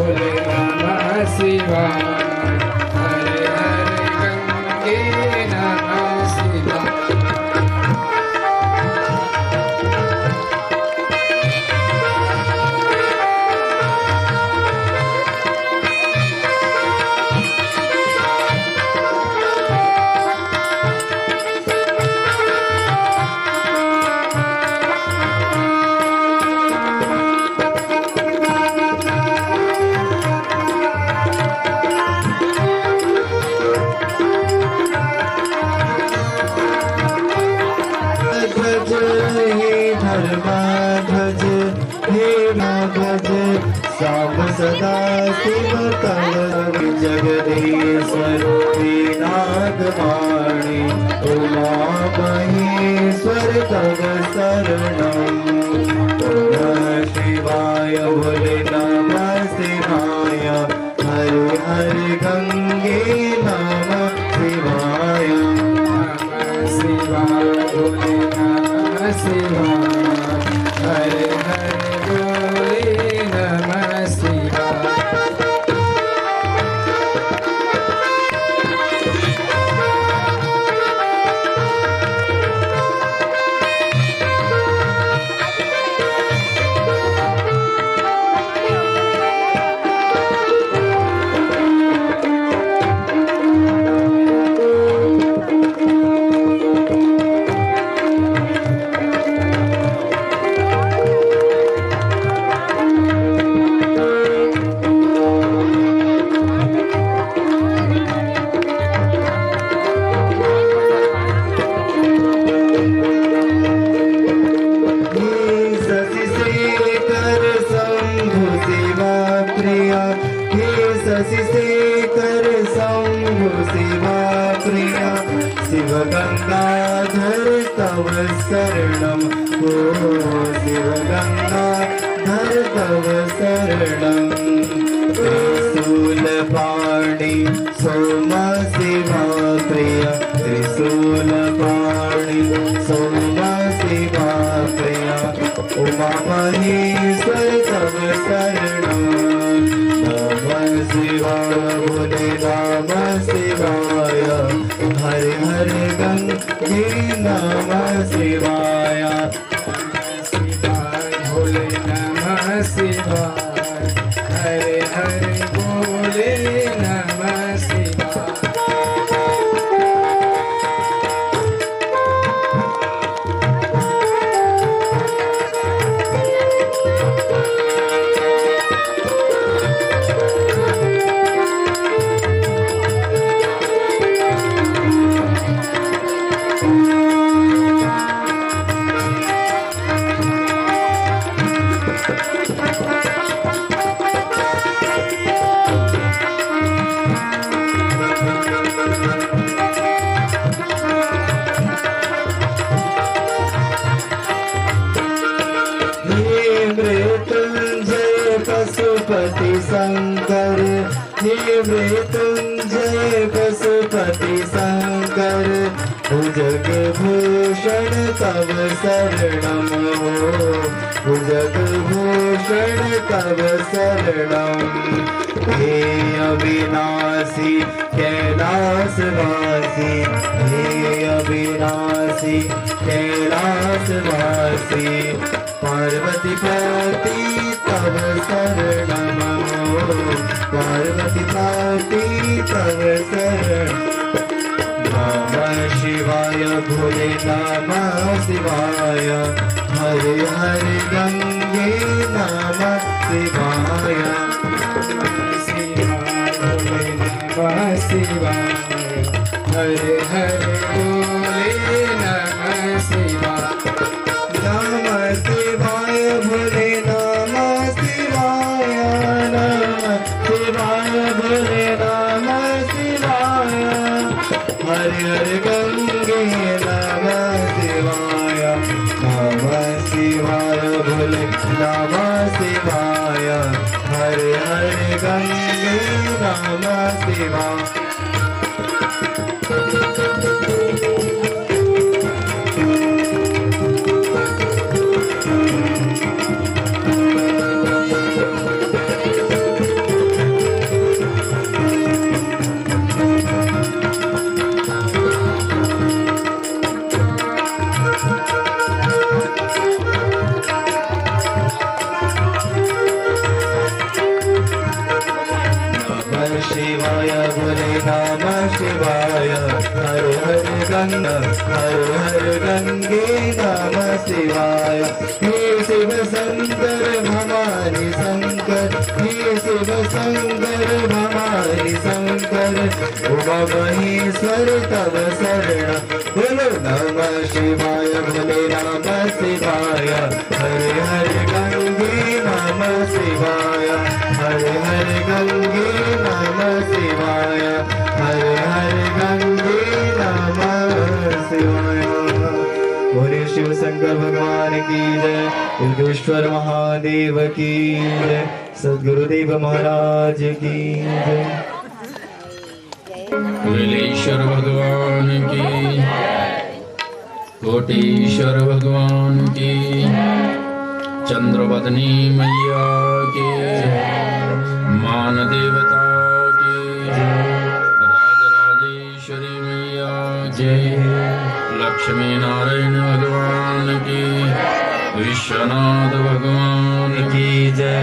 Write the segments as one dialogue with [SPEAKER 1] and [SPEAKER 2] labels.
[SPEAKER 1] भोले नमः शिवाय। हरे हरे गंगे नमः शिवाय।
[SPEAKER 2] धर्माध्वज हे नागज श्याम सदा शिव कल जगदीश्वर हे नागवाणी उमा महेश्वर तव शरणम। नमः शिवाय भोले नमः शिवाय। हरे हरे गंगे नमः शिवाय।
[SPEAKER 1] नमः शिवाय भोले नमः शिवाय। हरे हरे भोले नमः शिवाय।
[SPEAKER 2] शशि शेखर शंभु शिवा प्रिया शिव गंगाधर तव शरणम। ओ शिव गंगाधर तव शरणम। त्रिशूल पाणि सोम शिवा प्रिया त्रिशूल पाणि सोम शिवा प्रिया उमा महेश्वर तव शरणम। नमः शिवाय भोले नमः शिवाय। हरे हरे गंगे नमः शिवाय।
[SPEAKER 1] शिवाय भोले नमः शिवाय। हरे हरे भोले नमः शिवाय।
[SPEAKER 2] पशुपति शंकर हे मृत्युंजय पशुपति शंकर भुजग भूषण तव शरणम। हो भुजग भूषण तव शरणम। हे अविनाशी कैलासवासी हे अविनाशी कैलासवासी पार्वती पति तव शरणम। पार्वती पति तव शरणम। नमः शिवाय भोले नमः शिवाय। हरे हरे गंगे नमः शिवाय।
[SPEAKER 1] नमः शिवाय। हरे हरे भोले नमः शिवाय।
[SPEAKER 2] नमः शिवाय भोले नमः शिवाय। नमः शिवाय भोले नमः शिवाय। हरे हरे गंगे नमः शिवाय। नमः शिवाय भोले नमः शिवाय। हरे हरे गंगे नमः शिवाय। शिवाय बोले नमः शिवाय हर हर गंगा हर हर गंगे नमः शिवाय हे शिव शंकर भवानी शंकर हे शिव शंकर भवानी शंकर उमा महेश्वर तव शरण बोलो नमः शिवाय बोले नमः शिवाय हर हर गंगे नमः शिवाय हर हर गंगे नमः शिवाय हर हर गंगे नमः शिवाय। बोले शिव शंकर भगवान की जय योगेश्वर महादेव की जय सद्गुरुदेव महाराज की जय
[SPEAKER 3] नीलेश्वर भगवान की कोटीश्वर भगवान की चंद्रवदनी मैया की मान देवता की राजराजेश्वरी मैया की लक्ष्मी नारायण भगवान की विश्वनाथ भगवान
[SPEAKER 2] की जय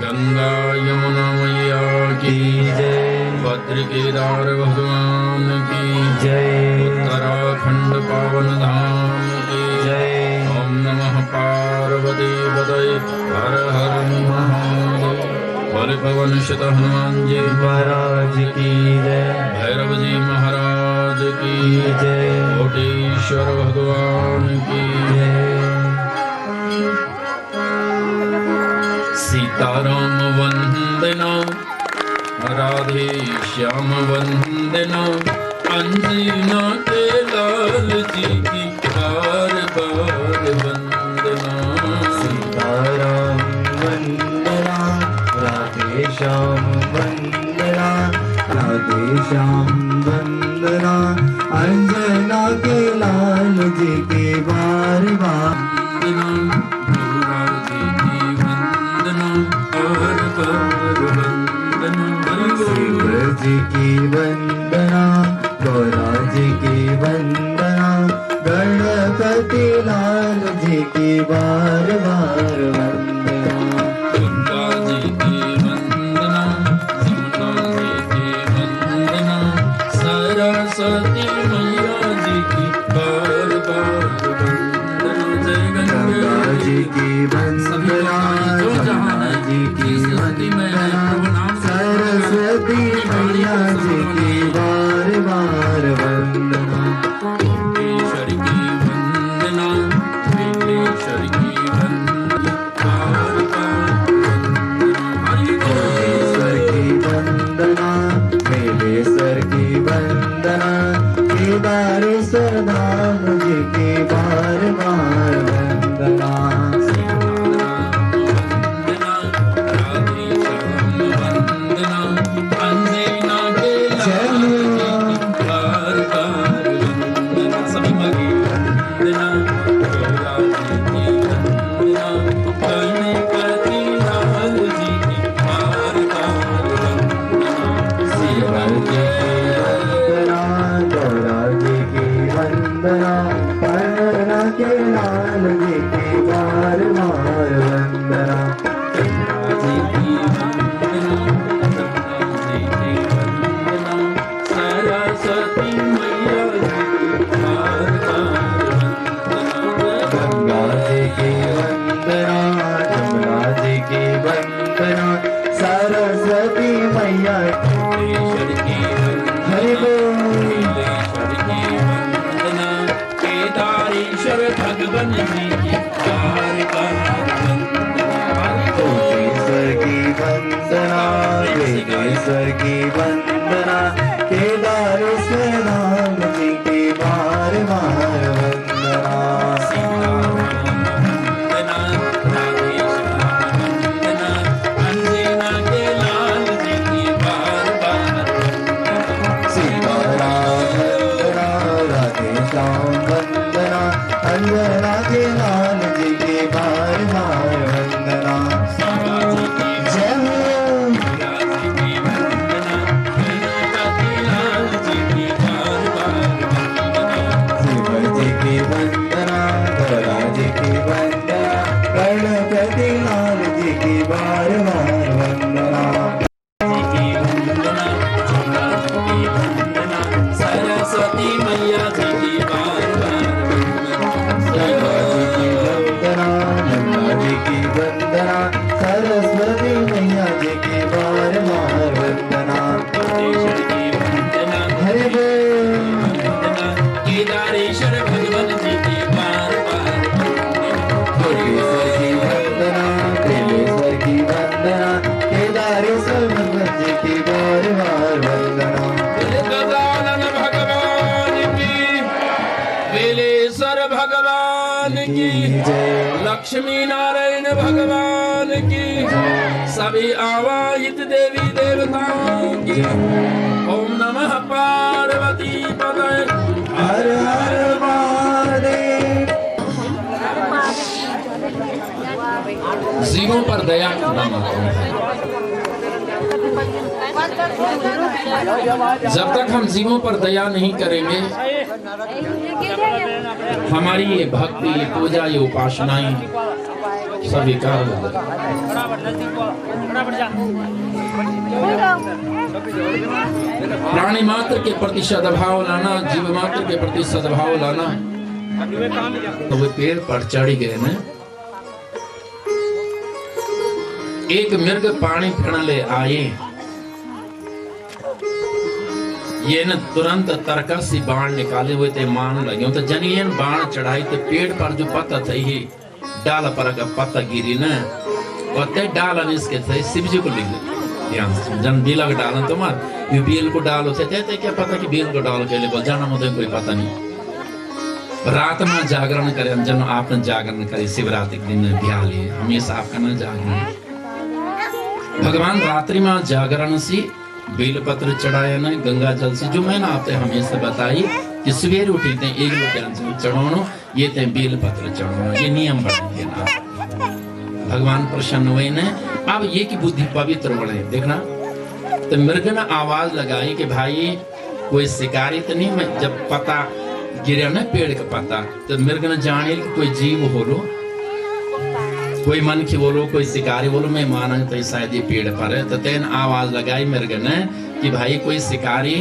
[SPEAKER 3] गंगा यमुना मैया की
[SPEAKER 2] जय
[SPEAKER 3] भद्र केदार भगवान की
[SPEAKER 2] जय
[SPEAKER 3] उत्तराखंड पावन धाम की
[SPEAKER 2] जय
[SPEAKER 3] ओम नमः पार्वती पतये हर हर महादेव बोले पवन सुत हनुमान जी
[SPEAKER 2] महाराज की जय
[SPEAKER 3] भैरव जी महाराज की
[SPEAKER 2] जय
[SPEAKER 3] कोटीश्वर भगवान की
[SPEAKER 2] जय
[SPEAKER 3] सीताराम वंदना राधे श्याम वंदना अंजना के लाल जी की बार बार वंदना
[SPEAKER 2] सीताराम वंदना राधे श्याम वंदना राधे श्याम वंदना अंजना के लाल जी के बार बार
[SPEAKER 3] वंदना गौरा जी की वंदना बार बार वंदना
[SPEAKER 2] शिव जी की वंदना गौरा जी की वंदना गणपति लाल जी की बार बार वंदना
[SPEAKER 3] गंगा जी की वंदना जमुना जी की वंदना सरस्वती मैया जी की बार बार वंदना जय
[SPEAKER 2] गंगा जी की वंदना जमुना जी की वंदना सरस्वती मैया जी की बार बार वंदना
[SPEAKER 3] ईश्वर की वंदना विघ्नेश्वर की वंदना बार बार
[SPEAKER 2] ईश्वर की वंदना मेलेश्वर की वंदना केदारेश्वर धाम जी की बार बार वंदना वंदना के लाल जी की बार बार वंदना
[SPEAKER 3] जी की वंदना जी की वंदना सरस्वती मैया जी की बार बार
[SPEAKER 2] गंगा जी की वंदना जमुना जी की वंदना सरस्वती मैया
[SPEAKER 3] ईश्वर की
[SPEAKER 2] हरि बोल
[SPEAKER 3] ईश्वर की वंदना केदारेश्वर भगवान जी की बार बार
[SPEAKER 2] कोटीश्वर की वंदना वेदेश्वर की वंदना केदारेश्वर राम जी की बार बार वंदना
[SPEAKER 3] वंदना राधे श्याम वंदना अंजना के लाल जी की बार बार
[SPEAKER 2] सीताराम वंदना राधे श्याम वंदना अंजना के लाल जी की बार बार वंदना
[SPEAKER 3] शिवाजी की
[SPEAKER 2] जय हो
[SPEAKER 3] राजी की वंदना गणपति
[SPEAKER 2] सर्वभद्र जी की बार बार वंदना।
[SPEAKER 3] गजानन भगवान की, बेलेश्वर भगवान की, लक्ष्मी नारायण भगवान की, सभी आवाहित देवी देवताओं की। ओम नमः पार्वती पतये
[SPEAKER 2] हर हर महादेव।
[SPEAKER 3] जीवों पर दया करना माता। जब तक हम जीवों पर दया नहीं करेंगे, हमारी ये भक्ति, ये पूजा, ये उपासनाएं सब बेकार हो जाएगी। प्राणी मात्र के प्रति सद्भाव लाना, जीव मात्र के प्रति सद्भाव लाना। तो वे पेड़ पर चढ़ गए न। एक मृग पानी पीने ले आए, ये न तुरंत तरकसी बाण निकाले हुए थे, मान लगे तो जनियन बाण चढ़ाई तो पेड़ पर जो पत्ता थे ही डाल पर का पत्ता गिरी न, और ते डाल इसके थे शिव जी को लिख ध्यान से। जन बेल को डालन तो मार ये बेल को डालो थे क्या पता कि बेल को डाल के लिए बोल जाना मुझे कोई पता नहीं। रात में जागरण करें, जन आपने जागरण करे शिवरात्रि के दिन ध्यान लिए हमेशा आपका ना जागरण। भगवान रात्रि में जागरण से बेलपत्र चढ़ाया न, गंगा जल से, जो मैंने आपसे हमेशा बताई कि सवेरे उठी थे एक लोटे चढ़ानो, ये थे बेलपत्र चढ़ाना, ये नियम बना देना। भगवान प्रसन्न हुए न। अब ये की बुद्धि पवित्र बढ़े। देखना तो मृग ने आवाज लगाई कि भाई कोई शिकारी तो नहीं। मैं जब पता गिरा ना पेड़ का पत्ता, तो मृग ने जाने कि कोई जीव हो लो, कोई मनखी बोलो, कोई शिकारी बोलो, मैं माना तो शायद ये पेड़ पर है। तो तेन आवाज लगाई मृग ने कि भाई कोई शिकारी,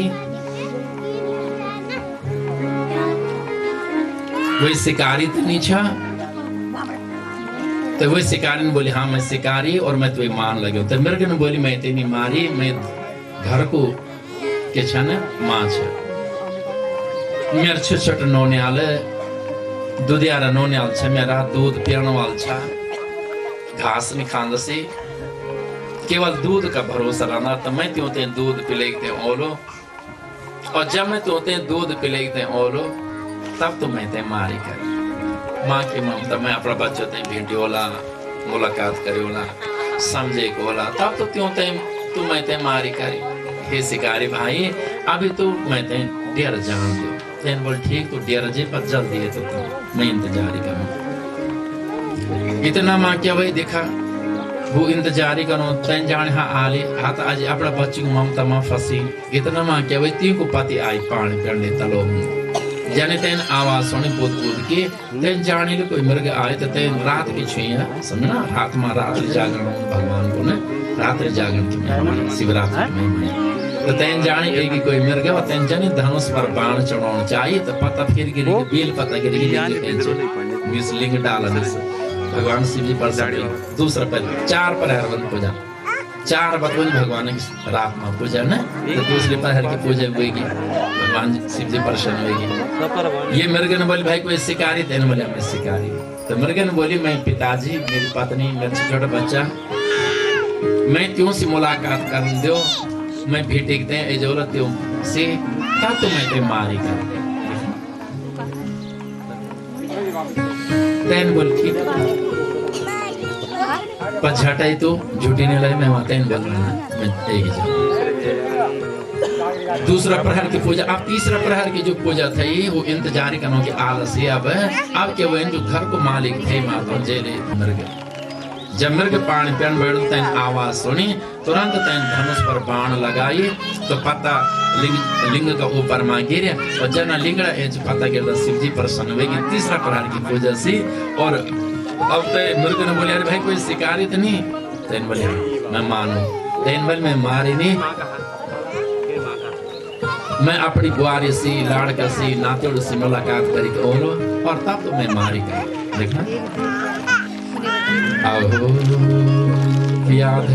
[SPEAKER 3] कोई शिकारी तो नहीं छा। तो वही शिकारी ने बोली हाँ मैं शिकारी और मैं तुम्हें मान लगे। तो मृग ने बोली मैं तेनी मारी, मैं घर को के छन मां छ मेरे छोट नोने आले दूधियारा नोने आल छ, मेरा दूध पीने वाल छ, घास नहीं खाने से केवल दूध का भरोसा रहना। तो मैं त्यों दूध पिलेते ओलो, और जब मैं त्यों दूध पिलेते ओलो तब तो मैं ते मारी कर माँ की ममता। मैं अपना बच्चों ते भेंटी होला, मुलाकात करे होला, समझे को होला, तब तो त्यों तू मैं ते मारी करी। हे शिकारी भाई अभी तो मैं ते डेर जान दो। तेन बोल ठीक तो डेर जे पर जल्दी है तो मैं इंतजार करूँ। इतना माँ क्या भाई देखा वो इंतजारी करो तैन जाने हाँ आले हाथ आज अपना बच्ची को ममता माँ फंसी। इतना माँ क्या भाई ती को पति आई पानी पीने तलो जाने तेन आवाज सुनी पूत पूत के तेन जाने ले कोई मृग आए तो तेन रात की छुईया समझना। रात में रात्रि जागरण भगवान को न रात्रि जागरण की महिमा शिवरात्रि की महिमा। तो तेन जाने एक कोई मृग और तेन जाने धनुष पर बाण चढ़ाना चाहिए तो पता फिर गिरी बेल पता गिरी लिंग डाला भगवान शिव जी पर दूसरा पहले 4 प्रहर बन पूजा 4 बतवन भगवान की रात में पूजा न, तो दूसरे प्रहर की पूजा हुएगी भगवान शिव जी प्रसन्न होगी। ये मृग ने बोली भाई कोई शिकारी थे, बोले मैं शिकारी। तो मृग ने बोली मैं पिताजी, मेरी पत्नी, मेरा छोटा बच्चा, मैं त्यों से मुलाकात कर दो, मैं भी टिकते हैं जरूरत त्यों से तब तो मैं ते मारी कर। तेन बोल ठीक पछाटाई तो झूठी नहीं लगे मैं वहां तेन बोल रहा मैं एक ही दूसरा प्रहर की पूजा। अब तीसरा प्रहर की जो पूजा थी वो इंतजारी करने की आलस है। अब क्या वो जो घर को मालिक थे माता जेले मृग। जब मृग पानी पीने बैठ तेन आवाज सुनी तुरंत तेन धनुष पर बाण लगाई तो पता लिंग का ऊपर मां गिरे और जना लिंगड़ा एज पता गिरता शिव जी प्रसन्न हुएगी। तीसरा प्रहर की पूजा से और अब तो मृग ने बोले अरे भाई कोई शिकारी तो नहीं। तेन बोले मैं मानू। तेन बोले मैं मारी नहीं, मैं अपनी बुआरी से लाड़का से नातोड़ से मुलाकात करी ओलो और तब तो मैं मारी कर। देखना अहो व्याध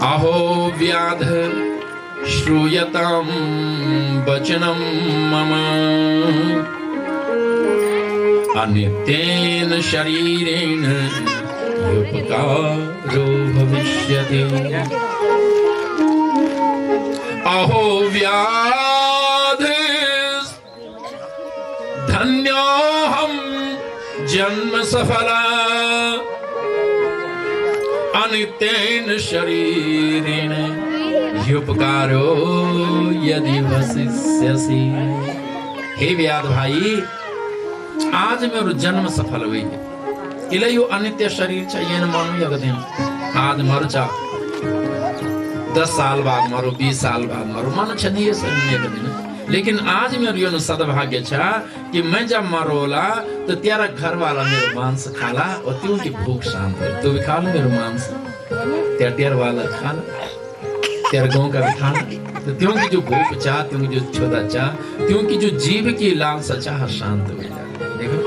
[SPEAKER 3] अहो व्याध श्रूयतां वचनं मम अनित्येन शरीरेण उपकारो भविष्यति। अहो व्याधि धन्योऽहं जन्म सफला अनित्येन शरीरेण ह्युपकारो यदि वसिष्यसि। हे व्याध भाई, आज मेरो जन्म सफल हुई है। इले यो अनित्य शरीर चाहिए न मानो यग दिन आज मर जा 10 साल बाद मरो 20 साल बाद मरो मानो छनी ये शरीर यग दिन। लेकिन आज मेरो यो सद्भाग्य छ कि मैं जब मरोला तो तेरा घर वाला मेरो मांस खाला और त्यों की भूख शांत हो। तू भी खा लो मेरो मांस, तेरा वाला खाना, तेरा गाँव का भी खाना। तो त्यों की जो भूख चाह, त्यों की जो क्षुधा चाह, त्यों की जो जीव की लालसा चाह शांत हो जाए। देखो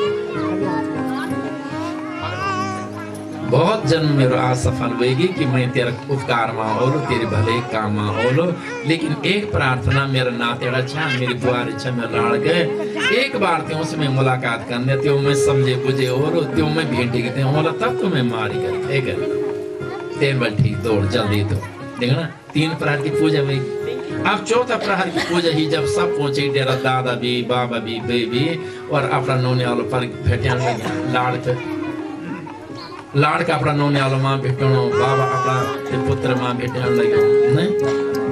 [SPEAKER 3] बहुत जन्म मेरा आज सफल होगी कि मैं तेरा उपकार मां होलो, तेरे भले काम मां होलो। लेकिन एक प्रार्थना मेरा नातेड़ा छा, मेरी बुआरी छा, मेरा लाड़ के एक बार त्यों से मैं मुलाकात करने, त्यों मैं समझे बुझे होलो, त्यों मैं भेंटी के त्यों होला, तब तो मैं मारी कर तेन बल ठीक दौड़ जल्दी तो देखना 3 प्रहर की पूजा हुई। अब 4था प्रहर की पूजा ही जब सब पहुंचे, तेरा दादा भी, बाबा भी, बेबी और अपना नोने वालों पर भेटे लाड़ का अपना नोने वालों मां भेटणो, बाबा अपना पुत्र मां भेटण लग्यो ने,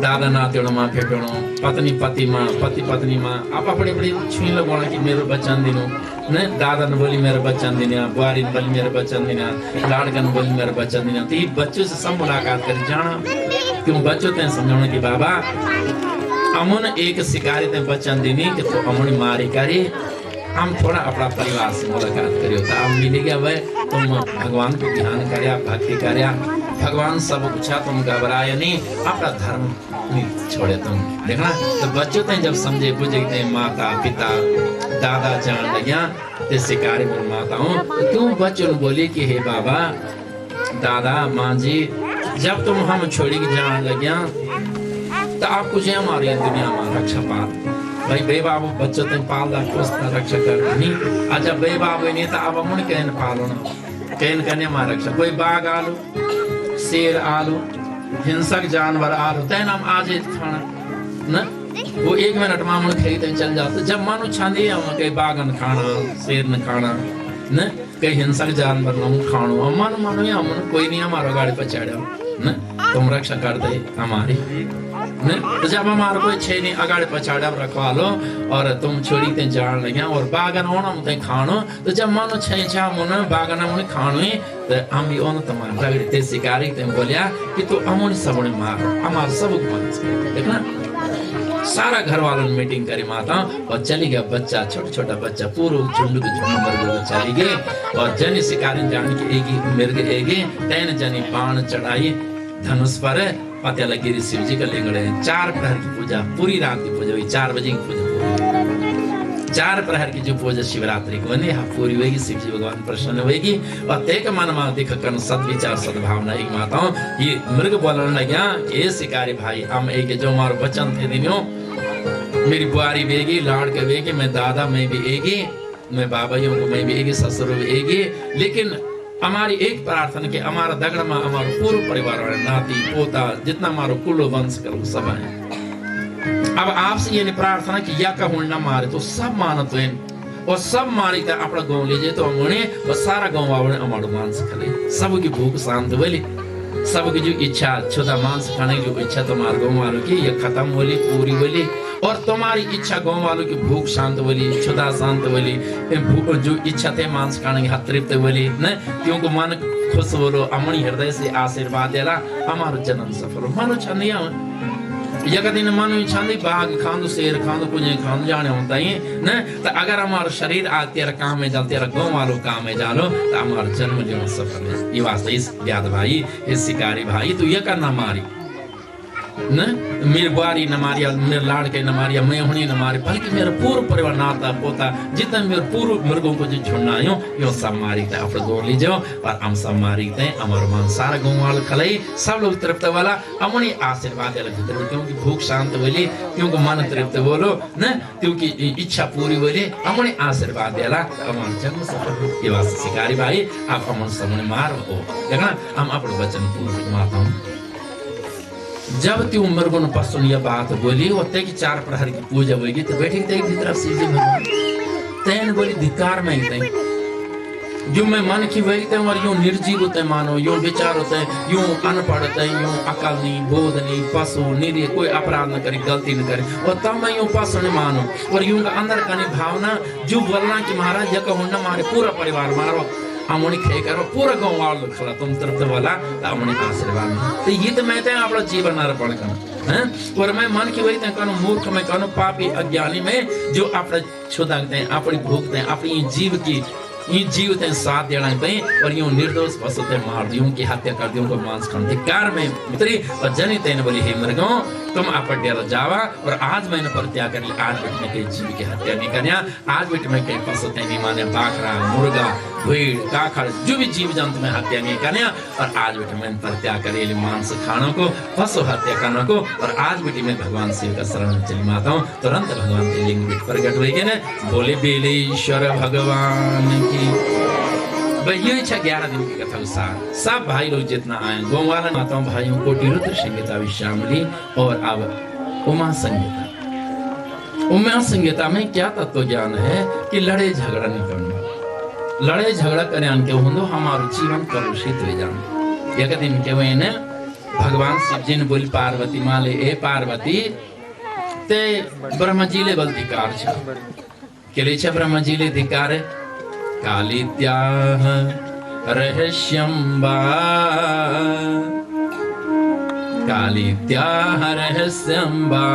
[SPEAKER 3] दादा नातेड़ो मां भेटणो, पत्नी पति मां, पति पत्नी मां आप अपने अपने छुई लगवाना कि मेरो बच्चन दिनो ने, दादा ने बोली मेरा बच्चन दिना, बुआरी ने बोली मेरा बच्चन दिना, लाड़का ने बोली मेरा बच्चन दिना। तो ये बच्चों से सब मुलाकात कर जाना, क्यों बच्चों ते समझाना कि बाबा अमुन एक शिकारी ते बच्चन दिनी कि तो अमुन मारी करी, हम थोड़ा अपना परिवार से मुलाकात करियो तो हम मिलेगा वह तुम भगवान को ध्यान करया, भक्ति करया, भगवान सब कुछ तुम घबराए नहीं, अपना धर्म नहीं छोड़े तुम। देखना तो बच्चों ते जब समझे बुझे ते माता पिता दादा जान लग्या ते शिकारी में माताओं तो क्यों बच्चों ने बोली कि हे बाबा दादा माँ जी जब तुम हम छोड़ी के जान लग्या तो आप कुछ हमारी दुनिया में रक्षा पाल भाई बे बाबू बच्चों ते पालदा पोसता रक्षा कर नहीं अच्छा बे बाबू नहीं तो अब हम कहन पालो ना कहन करने मां रक्षा कोई बाघ आलो शेर आलो हिंसक जानवर आलो तैन हम आज खाना न वो 1 मिनट में हम खरीद चल जाते जब मानो छांदी हम कई बाघन खाना शेर न खाना न कई हिंसक जानवर न खानो हम मानो या हम कोई नहीं हमारा गाड़ी पर चढ़ा न तुम रक्षा कर दे हमारी न तो जब हमारा कोई छे नहीं अगाड़े पछाड़ा रखवा लो और तुम छोड़ी ते जान लग्या और बागन होना मुते खानो तो जब मानो छे छा मुन बागन मुने खानो ही तो हम भी ओन तमाम रगड़ी ते शिकारी ते बोलिया कि तू अमुन सबने मारो हमार सब मन देखना सारा घर वालों ने मीटिंग करी माता और चली गया बच्चा छोटा छोटा बच्चा पूरा झुंड के झुंड मर गए चली गए और जनी शिकारी जान के एगी मिर्ग एगी तैन जनी बाण चढ़ाई धनुष पर पता लगी शिव जी का लिंगड़े 4 प्रहर की पूजा पूरी रात की पूजा हुई 4 बजे की पूजा 4 प्रहर की जो पूजा शिवरात्रि को बनी पूरी होगी शिव जी भगवान प्रसन्न होगी और तेक मन में दिख कर सद्विचार सद्भावना एक माताओं ये मृग बोलने लग्या ये शिकारी भाई हम एक जो हमारे बच्चन थे दिनों मेरी बुआरी बेगी लाड़ के बेगी मैं दादा में भी एगी मैं बाबाइयों को मैं भी एगी ससुर भी एगी लेकिन हमारी एक प्रार्थना कि हमारा दगड़ में हमारा पूरा परिवार नाती पोता जितना हमारा कुल वंश करो सब है अब आपसे ये प्रार्थना कि या कहूँ ना मारे तो सब मानत हैं और सब मारी तो अपना गाँव लीजिए तो हमने और सारा गाँव वाले हमारा मांस खले सबकी भूख शांत होली सबकी जो इच्छा छोटा मांस खाने की जो इच्छा तुम्हारे गाँव वालों की ये खत्म होली पूरी होली और तुम्हारी इच्छा गाँव वालों की भूख शांत होली क्षुधा शांत होली जो इच्छा थे मांस खाने की तृप्त होली न क्योंकि मन खुश बोलो अमनी हृदय से आशीर्वाद देला हमारा जन्म सफल मानो छंदिया यक दिन मानो छंदी बाघ खांदो शेर खांदो कुछ खांदो जाने होता ही न तो अगर हमारा शरीर आज तेरा काम में जाल तेरा गाँव वालों काम में जालो तो हमारा जन्म जीवन सफल है ये वास्ते इस व्याध भाई इस शिकारी भाई तू ये करना मारी न मेरी बुआरी न मारिया, मेरे लाड़के न मारिया, मैं हुनी न मारी, बल्कि मेरा पूरा परिवार नाता पोता जितना मेरे पूर्व मृगों को जो छुड़ना आयो यो सब मारी थे आप जोड़ लीजिए और हम सब मारी थे अमर मन सारा गाँव वाले खलाई सब लोग तृप्त वाला अमनी आशीर्वाद भीतर क्योंकि भूख शांत बोली क्योंकि मन तृप्त बोलो न क्योंकि इच्छा पूरी बोली अमनी आशीर्वाद देला अमन जन्म सफल ये बात शिकारी भाई आप अमन समझ मार हो देखना हम अपने वचन पूर्ण माता हूँ जब ती उम्र को पसुन यह बात बोली होते कि 4 प्रहर की पूजा होगी तो बैठी थे भीतर शिव जी भगवान तैन बोली धिकार में ही जो मैं मन की वही थे और यूं निर्जीव होते मानो यूं विचार होते यूं अनपढ़ होते यूं अकल नहीं बोध नहीं पशु निरीह कोई अपराध न करे गलती न करे और तब मैं यूं पशु नहीं मानो और यूं का अंदर का भावना जो बोलना कि महाराज यह कहूँ न मारे पूरा परिवार मारो अमुनी खे करो पूरा गाँव वालों खला तुम तरफ वाला अमुनी आशीर्वाद तो ये तो मैं तो अपना जीवन अर्पण करना हैं और मैं मन की वही तक मूर्ख में करूँ पापी अज्ञानी में जो अपना छुदाते हैं अपनी भूखते हैं अपनी जीव की ये जीव ते साथ देना पे और यूं निर्दोष पशु ते मार दियों की हत्या कर दियों को मांस खाने धिक्कार में मित्री और जनी तेन बोली हे मृगों तुम आप डेरा जावा और आज मैंने प्रत्याग कर लिया आज बेट में कई जीव की हत्या नहीं करना आज बेट में कई पशु ते नहीं माने बाखरा मुर्गा भेड़ काखड़ जो भी जीव जंतु में हत्या नहीं करना और आज बेटे मैंने प्रत्याग कर लिया मांस खानों को पशु हत्या करने को और आज बेटी में भगवान शिव का शरण चली माता हूँ तुरंत भगवान के लिंग बेट प्रकट हुई ना बोले बेलेश्वर भगवान भाई ये 11 दिन की कथा सार सब भाई लोग जितना आए गाँव वाला माताओं भाइयों को रुद्र संगीता भी शामिली और अब उमा संगीता उमा संगीता में क्या तत्व ज्ञान है कि लड़े झगड़ा नहीं करना लड़े झगड़ा करने के होंदो हमारा जीवन कलुषित हो जाए एक दिन के हुए ने भगवान शिव जी ने बोली पार्वती माले ए पार्वती ते ब्रह्म जी ले बल धिकार छ के लिए छ ब्रह्म जी ले धिकार कालित्याह रहस्यं वा कालित्याह रहस्यं वा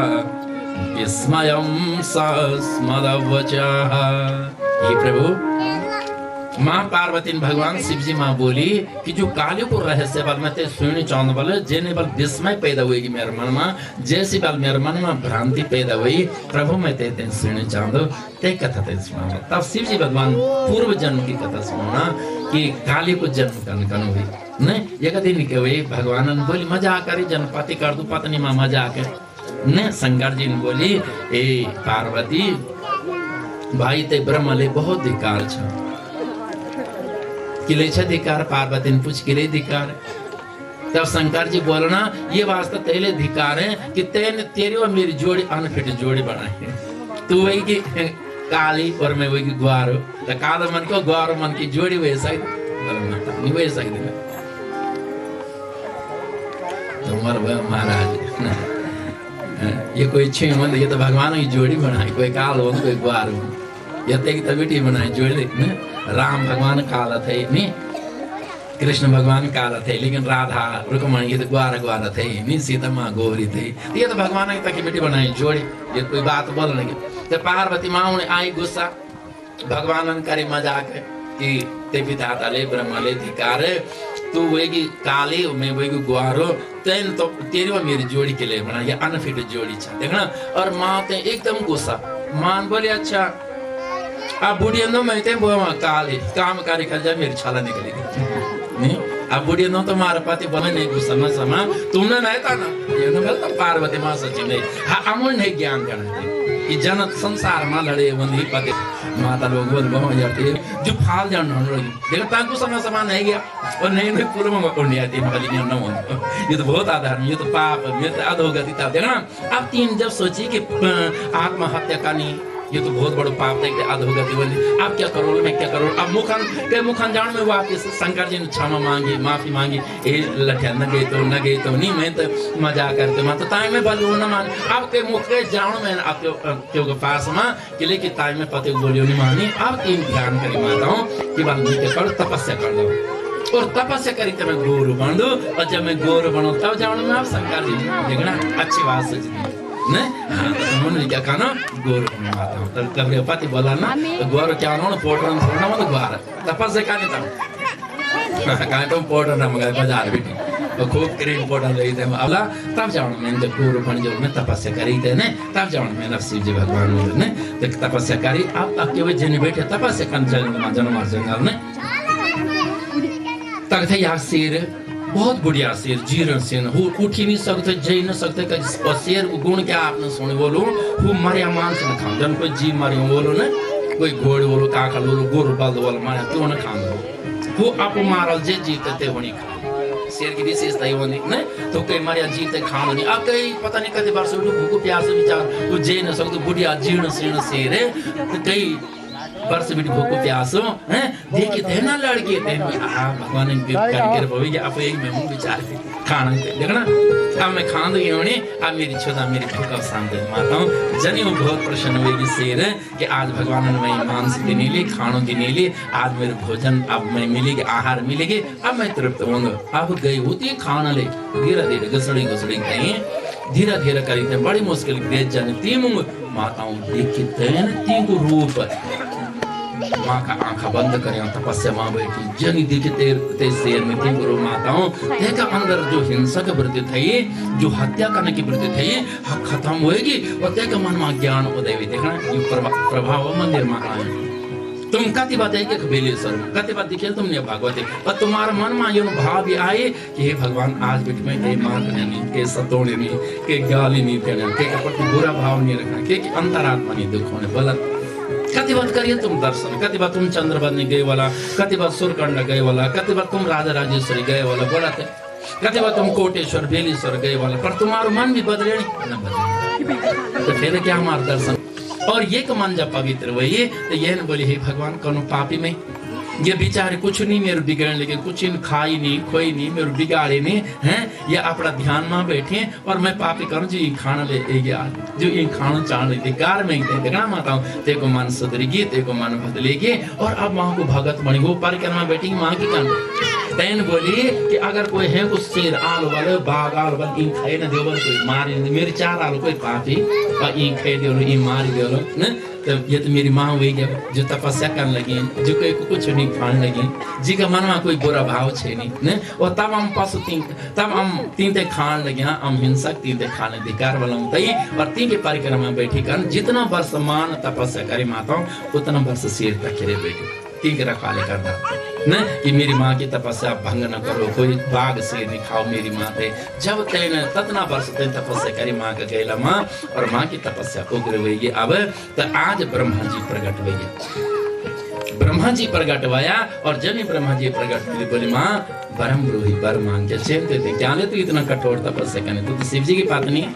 [SPEAKER 3] विस्मयं सस्मदवचः हे प्रभु माँ पार्वती भगवान शिव जी माँ बोली कि जो काली को रहस्य बल में ते सुनने चाहने वाले जेने बल विस्मय पैदा हुई कि मेरे मन में जैसी बल मेरे मन में भ्रांति पैदा हुई प्रभु मैं ते सुनने चाहूँ ते कथा ते सुना तब शिव जी भगवान पूर्व जन्म की कथा सुना कि काली को जन्म करने हुई नहीं एक दिन के हुए भगवान ने बोली मजा करी जनपति कर दू पत्नी माँ मजा के ने शंकर जी ने बोली ए पार्वती भाई ते ब्रह्म ले बहुत धिकार छ किले धिकार पार्वती ने पूछ किले धिकार तब शंकर जी बोलना ये वास्ता तेरे धिकार है कि तेने तेरी और मेरी जोड़ी अनफिट जोड़ी बनाई है तू वही की काली और मैं वही की ग्वार तो काला मन को ग्वार मन की जोड़ी वैसा नहीं वैसा ही तुम्हारा महाराज ये कोई छह मन ये तो भगवान की जोड़ी बनाई कोई काल हो कोई ग्वार हो ये की बेटी बनाई जोड़ी राम भगवान काला थे नहीं कृष्ण भगवान काला थे लेकिन राधा रुक्मणी ये तो ग्वारा ग्वारा थे नहीं सीता माँ गोरी थे ये तो भगवान की तकी बेटी बनाई जोड़ी ये कोई बात बोल नहीं तो पार्वती माँ ने आई गुस्सा भगवान ने करे मजाक कि ते पिता ले ब्रह्म ले धिकार तू वही काली मैं वही ग्वारो तेन तो तेरी और मेरी जोड़ी के लिए बना ये अनफिट जोड़ी छा देखना और माँ ते एकदम गुस्सा मान बोले अच्छा अब बुढ़िया नो मैं ते काली काम कार्य कर जा मेरी छाला निकलेगी नहीं अब बुढ़िया नो तो मारा पति बने नहीं गुस्सा न समा तुमने नहीं था ना ये ना बोलता पार्वती माँ सची नहीं हाँ अमूल नहीं ज्ञान करना कि जन संसार में लड़े बंदी पति माता लोग बोल बहुत जाती है जो फाल जान रही देखो ताकू समय समान नहीं गया और नहीं नहीं पूर्व में उड़ नहीं आती वाली ज्ञान न हो ये तो बहुत आधार ये तो पाप ये तो अधोगति था देखना अब तीन जब सोची कि आत्महत्या करनी ये तो बहुत बड़ा पाप है कि अधोगति बनी अब क्या करो मैं क्या करूँ अब मुखन जान में वापिस शंकर जी ने क्षमा मांगी माफी मांगी ए लठिया न गए तो नहीं मैं तो मजा करते मैं तो ताई में बोलियो न मान अब के मुख के जान में अब क्यों के पास में कि लेकिन ताई में पति बोलियो नहीं मानी अब तीन ध्यान करी माता हूँ कि बाल मुझे करो तपस्या कर दो और तपस्या करी तो मैं गोरु बन दो और जब मैं गोरु बनू तब जान में आप शंकर जी देखना अच्छी बात सोचती नहीं हाँ तो तुमने क्या कहा ना गोर माता हूँ तो कभी पति बोला ना तो गोर क्या ना पोटर छोड़ना मतलब ग्वार तपस्या का नहीं था कहा तुम पोटर ना मगर बाजार बेटी और खूब क्रीम पाउडर ले थे अला तब जाऊँ मैं जब गुरु बन जो मैं तपस्या करी थे ने तब जाऊँ मैं शिव जी भगवान ने तो तपस्या करी अब के वे जन बैठे तपस्या कर जन्म जंगल ने तक थे यार शेर बहुत बढ़िया शेर जीर्ण शेर वो उठी नहीं सकते जई नहीं सकते और शेर को गुण क्या आपने सुने बोलो वो मरिया मांस न खाओ जन कोई जी मरियो बोलो ने कोई घोड़े बोलो काका बोलो गोरु बल्द बोलो मारे क्यों न खाओ वो आप मारल जे जीते ते होनी खाओ शेर की विशेषता ये होनी ने तो कई मरिया जीते खाओ नहीं अब कई पता नहीं कते बार से भूख प्यास विचार वो जे न सकते बुढ़िया जीर्ण शेर शेर है तो कई वर्ष भी भूख प्यास हो हैं देखिए थे ना लड़के थे भगवान ने करके बोली आप एक में हूं विचार खाना देखना अब मैं खान दे होने अब मेरी छोदा मेरी भूख शांत माता हूं जनी हूं बहुत प्रसन्न हुई शेर कि आज भगवान ने मैं मांस देने लिए खानो देने लिए आज मेरे भोजन अब मैं मिलेगी आहार मिलेगी अब मैं तृप्त होऊंगा अब गई होती खाना ले धीरे धीरे घसड़ी घसड़ी गई धीरे धीरे करी थे बड़ी मुश्किल बेच जाने तीन माताओं देखी तेन तीन को रूप माँ का आंखा बंद करें तपस्या माँ बैठी जनी देखी ते शेर में तीन गुरु माताओं देखा अंदर जो हिंसा की वृत्ति थी जो हत्या करने की वृत्ति थी खत्म होएगी और देखा मन में ज्ञान उदय हुई देखना ये प्रभाव मंदिर में आए तुम कति बात है कि बेले सर कति बात दिखे तुमने भागवती और तुम्हारा मन में ये भाव भी आए कि हे भगवान आज बीच में के मारने नहीं के सतोड़े नहीं के गाली नहीं देने के प्रति बुरा भाव नहीं रखना के अंतरात्मा नहीं दुखोने गलत कति बात करिए तुम दर्शन कति बात तुम चंद्रबनी गए वाला कति बात सुरकंड गए वाला कति बात तुम राजा राजेश्वरी गए वाला बोला थे कति बात तुम कोटेश्वर बेलेश्वर गए वाला पर तुम्हारा मन भी बदले नहीं बदले तो फिर क्या हमारा दर्शन और ये मन जब पवित्र हुई तो यह न बोली हे भगवान कौन पापी में ये बेचारे कुछ नहीं मेरे बिगड़ने लगे कुछ खाई नहीं खोई नहीं मेरे बिगाड़े नहीं हैं ये अपना ध्यान में बैठे और मैं पापी करूं जो ये खाना ले यार जो ये खाना चाह रही थी कार में देखना माता हूँ तेको मन सुधरेगी तेको मन बदलेगी और अब माँ को भगत बनी वो परिक्रमा बैठी माँ की कर तैन बोली कि अगर कोई है उस शेर आल वाले बाघ आल वाले इन खाए ना देवल कोई मारी मेरे चार आल कोई पापी और इन खाए देवल इन मारी देवल न तो ये तो मेरी माँ हुई क्या जो तपस्या करने लगी जो कोई को कुछ नहीं खाने लगी जी का मन में कोई बुरा भाव छे नहीं ने और तब हम पशु तब हम तीन ते खान लगे हम हिंसक तीन ते खाने अधिकार वाला होता ही और तीन के परिक्रमा में बैठी कर जितना वर्ष मान तपस्या करे माताओं उतना वर्ष शेर तक बैठे तीन के रखवाले करना न कि मेरी माँ की तपस्या भंग न करो कोई बाघ शेर नहीं खाओ मेरी माँ थे जब तेन ततना वर्ष तेन तपस्या करी माँ का गैला माँ और माँ की तपस्या उग्र हुई अब तो आज ब्रह्मा जी प्रकट हुई ब्रह्मा जी प्रकट हुआ और जब ही ब्रह्मा जी प्रकट हुई बोली माँ बरम ब्रूही बर मांग के चेते थे क्या ले तू इतना कठोर तपस्या करने तू तो शिव जी की पत्नी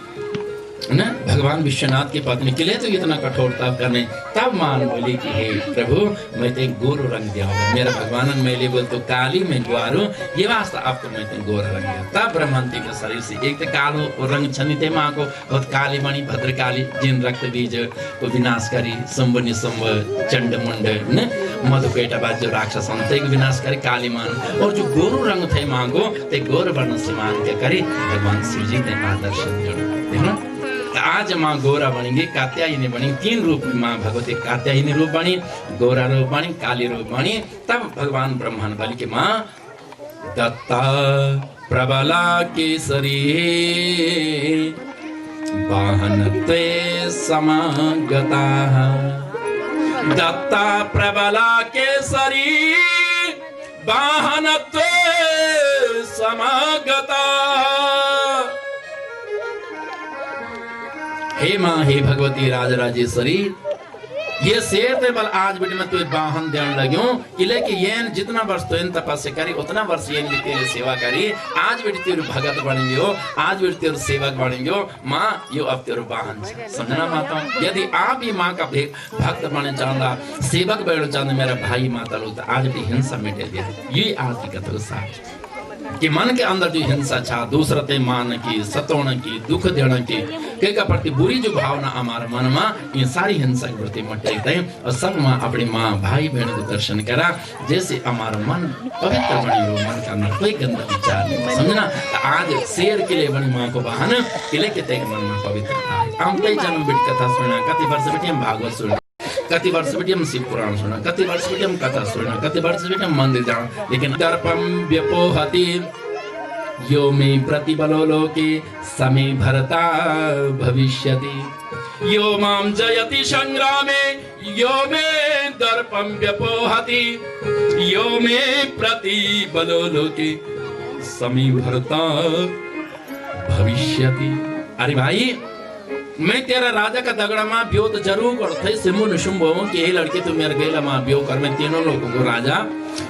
[SPEAKER 3] है ना भगवान विश्वनाथ की पत्नी के लिए तो इतना कठोर तप करने तब मान बोली कि हे प्रभु मैं ते गोरो रंग दिया मेरा भगवान मैं ले बोल तो काली मैं ग्वारो ये वास्ता आपको मैं ते गोरा रंग दिया तब ब्रह्मंती के शरीर से एक तो कालो रंग छनी थे माँ को बहुत काली बनी भद्रकाली जिन रक्त बीज को विनाशकारी संबनी संब चंड मुंड न मधुपेटा बाद जो राक्षस थे विनाशकारी काली मान और जो गोरु रंग थे माँ को ते गोर वर्ण से मान के करे भगवान शिव जी ने आदर्श देखना आज माँ गोरा बनेंगे कात्यायनी बनी तीन रूप में माँ भगवती कात्यायनी रूप बनी गोरा रूप बनी काली रूप बनी तब भगवान ब्रह्मा ने बोली कि माँ दत्ता प्रबला केसरी वाहन ते समागता दत्ता प्रबला केसरी वाहन ते समागता हे माँ हे भगवती राजराजेश्वरी ये शेर थे बल आज बेटे में तुझे वाहन देने लग्यो किले कि ये जितना वर्ष तो इन तपस्या करी उतना वर्ष ये तेरी सेवा करी आज बेटे तेरे भगत बनेंगे हो आज बेटे तेरे सेवक बनेंगे हो माँ यो अब तेरे वाहन समझना माता यदि आप ही माँ का भक्त बने चाहता सेवक बैठो चाहते मेरा भाई माता लोग आज भी हिंसा मिटे दिया ये आज की कथा साथ कि मन के अंदर जो हिंसा छा दूसरा ते मान की सतोण की दुख देने की के का प्रति बुरी जो भावना हमारे मन में ये सारी हिंसा के प्रति मटे और सब माँ अपनी माँ भाई बहन को दर्शन करा जैसे हमारा मन पवित्र बनी हो मन के अंदर कोई गंदा विचार नहीं समझना आज शेर के लिए बनी माँ को वाहन किले के तेग मन में पवित्र था हम कई जन्म बिट कथा सुना कति वर्ष बेटी हम भागवत सुना कति वर्ष बेटी हम शिव पुराण सुना कति वर्ष बेटी हम कथा सुना कति वर्ष बेटी हम मंदिर जाना लेकिन दर्पम व्यपोहति यो मे प्रतिबलो लोके समे भरता भविष्यति यो मां जयति संग्रामे यो मे दर्पं व्यपोहति यो मे प्रतिबलो लोके समे भरता भविष्यति। अरे भाई मैं तेरा राजा का दगड़ा मां ब्यो तो जरूर करते सिम्बु निशुंभो कि ये लड़के तो मेरे गेला मां ब्यो कर मैं तीनों लोगों को राजा,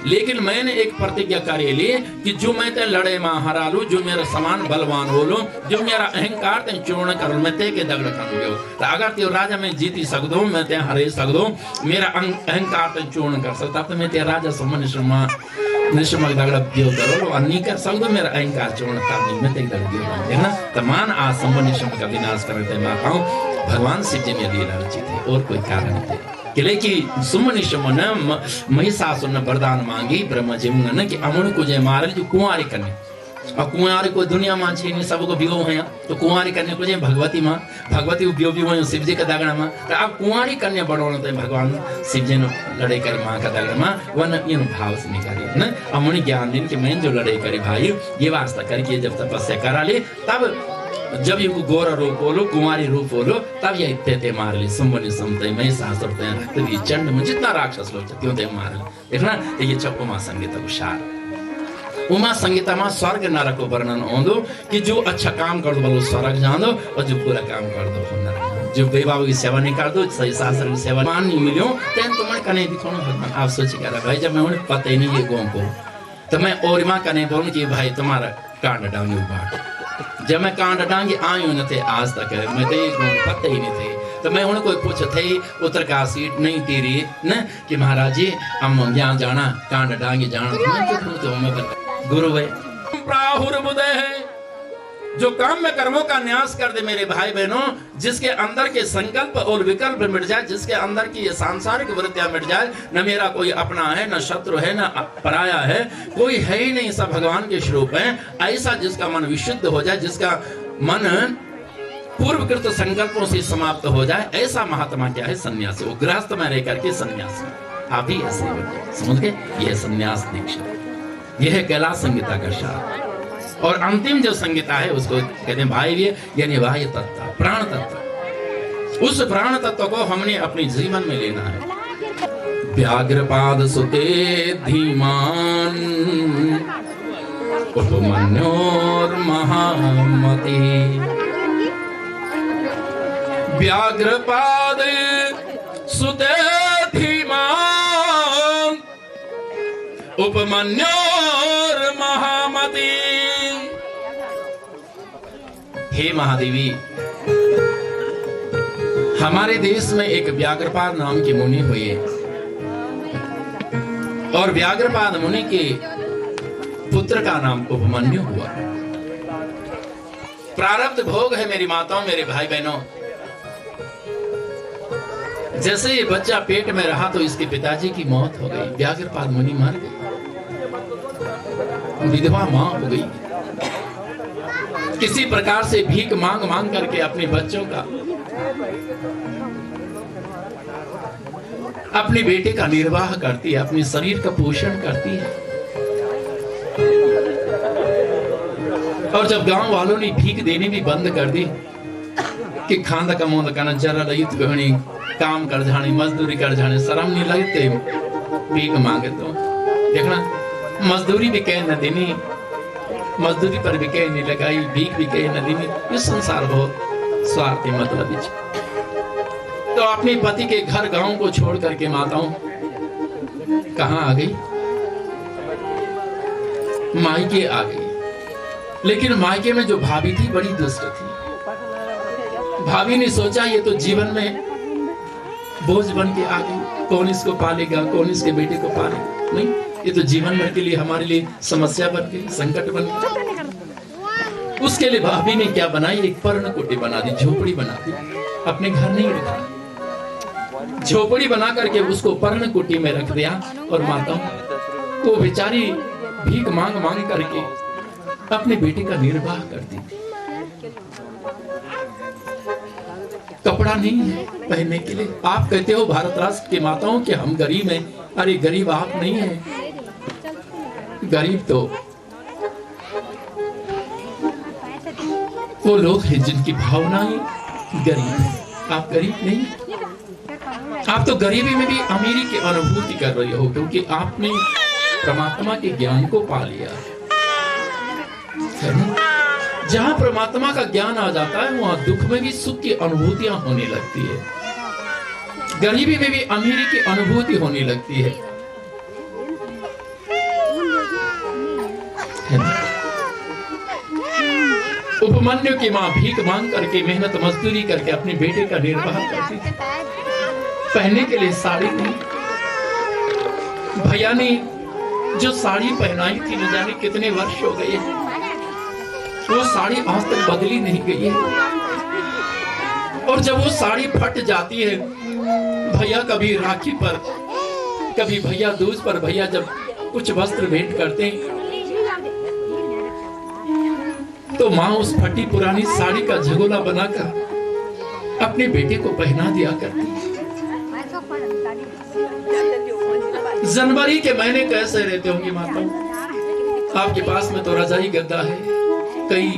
[SPEAKER 3] लेकिन मैंने एक प्रतिज्ञा करी ली कि जो मैं ते लड़े मां हरा लू, जो मेरा समान बलवान हो लो, जो मेरा अहंकार ते चूर्ण कर मैं ते के दगड़ कर ब्यो। तो अगर ते राजा मैं जीती सकदो, मैं ते हरे सकदो, मेरा अहंकार ते चूर्ण कर सकता, तो मैं ते राजा समन निशुंभ दगड़ा ब्यो करो और नहीं कर सकदो, मेरा अहंकार चूर्ण करनी मैं ते दगड़ ब्यो है ना। तमान आज समन निशुंभ का विनाश करते माताओं भगवान शिव जी में लीला रचित है और कोई कारण नहीं है। कि सुमनिशम न महिषासुर ने वरदान मांगी ब्रह्मा जी ने कि अमुन को जे मारे जो कुंवारी करने, और कुंवारी को दुनिया मां छे नहीं सबको बियो है, तो कुंवारी करने को जे भगवती मां, भगवती बियो बियो है शिव जी का दागड़ा मां। तो अब कुंवारी कन्या बढ़ोनो तो भगवान शिव जी ने लड़े कर मां का दागड़ा मां वन इन भाव से निकाली न अमुन ज्ञान दिन कि मैं जो लड़े करे भाई ये वास्ता करके जब तपस्या करा ले, तब जब ये गोरा रूप बोलो कुंवारी रूप बोलो, तब ये ते मार ली सुम्बनी सुमते मैं सासुरते रक्त भी चंड में जितना राक्षस लोग क्यों ते मार ले। देखना ये चप उमा संगीता को शार उमा संगीता में स्वर्ग नरक को वर्णन होंदो कि जो अच्छा काम कर दो स्वर्ग जान दो और जो बुरा काम कर दो नरक, जो बेबाबू की सेवा नहीं कर दो सही शास्त्र की सेवा मान नहीं मिलो तेन तो मैं कने दिखाऊं भगवान। आप सोचिए क्या भाई जब मैं उन्हें पता ही नहीं ये गो को, तो मैं और मां कने बोलूं कि भाई तुम्हारा कांड डांगी उबाड़, जब मैं कांड डांगी आयु न थे आज तक मैं तो पता ही नहीं थे, तो मैं उन्हें कोई पूछ थे उत्तरकाशी नहीं तेरी न कि महाराज जी हम यहाँ जाना कांड डांगी जाना तो मैं गुरु है प्राहुर बुदय है जो काम में कर्मों का न्यास कर दे मेरे भाई बहनों, जिसके अंदर के संकल्प और विकल्प मिट जाए, जिसके अंदर की ये सांसारिक वृत्तियां मिट जाए, न मेरा कोई अपना है न शत्रु है न पराया है, कोई है ही नहीं, सब भगवान के स्वरूप है। ऐसा जिसका मन विशुद्ध हो जाए, जिसका मन पूर्वकृत संकल्पों से समाप्त हो जाए, ऐसा महात्मा क्या है सन्यासी, वो गृहस्थ में रह करके सन्यासी। आप भी ऐसे समझ गए, यह सन्यास दीक्षा, यह है कैलाश संगीता का सार। और अंतिम जो संगीता है उसको कहते हैं भाई यानी बाह्य तत्व, प्राण तत्व। उस प्राण तत्व को हमने अपने जीवन में लेना है। व्याघ्रपाद सुते धीमान उपमन्योर महामति, व्याघ्रपाद सुते धीमान उपमन्योर महामति। हे महादेवी, हमारे देश में एक व्याघ्रपाद नाम के मुनि हुए और व्याघ्रपाद मुनि के पुत्र का नाम उपमन्यु हुआ। प्रारब्ध भोग है मेरी माताओं मेरे भाई बहनों। जैसे ये बच्चा पेट में रहा तो इसके पिताजी की मौत हो गई, व्याघ्रपाद मुनि मर गए, विधवा मां हो गई। किसी प्रकार से भीख मांग मांग करके अपने बच्चों का, अपने बेटे का निर्वाह करती है, अपने शरीर का पोषण करती है। और जब गांव वालों ने भीख देनी भी बंद कर दी कि खांदा कमौंदा करना जरा रही तो घणी काम कर जाने, मजदूरी कर जाने, शर्म नहीं लगते भीख मांगे तो देखना मजदूरी भी कह न देनी, मजदूरी पर भी कह नहीं लगाई, भीख भी कह न देनी। ये संसार बहुत स्वार्थी मतलब। तो अपने पति के घर गांव को छोड़ करके माताओं कहां आ गई? मायके आ गई। लेकिन मायके में जो भाभी थी बड़ी दुष्ट थी। भाभी ने सोचा ये तो जीवन में बोझ बन के आ गई, कौन इसको पालेगा, कौन इसके बेटे को पालेगा। नहीं, ये तो जीवन भर के लिए हमारे लिए समस्या बन गई, संकट बन गई। उसके लिए भाभी ने क्या बनाई, एक पर्णकुटी बना दी, झोपड़ी बना दी। अपने घर नहीं रखा, झोपड़ी बना करके उसको पर्णकुटी में रख दिया। और माता को बेचारी भीख मांग मांग करके अपने बेटे का निर्वाह करती थी। कपड़ा नहीं है पहनने के लिए। आप कहते हो भारत राष्ट्र की माताओं कि हम गरीब हैं। अरे गरीब आप नहीं है, गरीब तो वो लोग हैं जिनकी भावनाएं गरीब है। आप गरीब नहीं, आप तो गरीबी में भी अमीरी की अनुभूति कर रहे हो, क्योंकि आपने परमात्मा के ज्ञान को पा लिया है ना? जहां परमात्मा का ज्ञान आ जाता है वहां दुख में भी सुख की अनुभूतियां होने लगती है, गरीबी में भी अमीरी की अनुभूति होने लगती है ना? उपमन्यु की मां भीख मांग करके मेहनत मजदूरी करके अपने बेटे का निर्वाह करती थी, पहनने के लिए साड़ी नहीं। भैया ने जो साड़ी पहनाई थी न जाने कितने वर्ष हो गए, वो साड़ी आज तक बदली नहीं गई है। और जब वो साड़ी फट जाती है, भैया कभी राखी पर, कभी भैया दूज पर भैया जब कुछ वस्त्र भेंट करते हैं तो माँ उस फटी पुरानी साड़ी का झगोला बनाकर अपने बेटे को पहना दिया करती। जनवरी के महीने कैसे रहते होंगे माता? आपके पास में तो रजाई गद्दा है, कई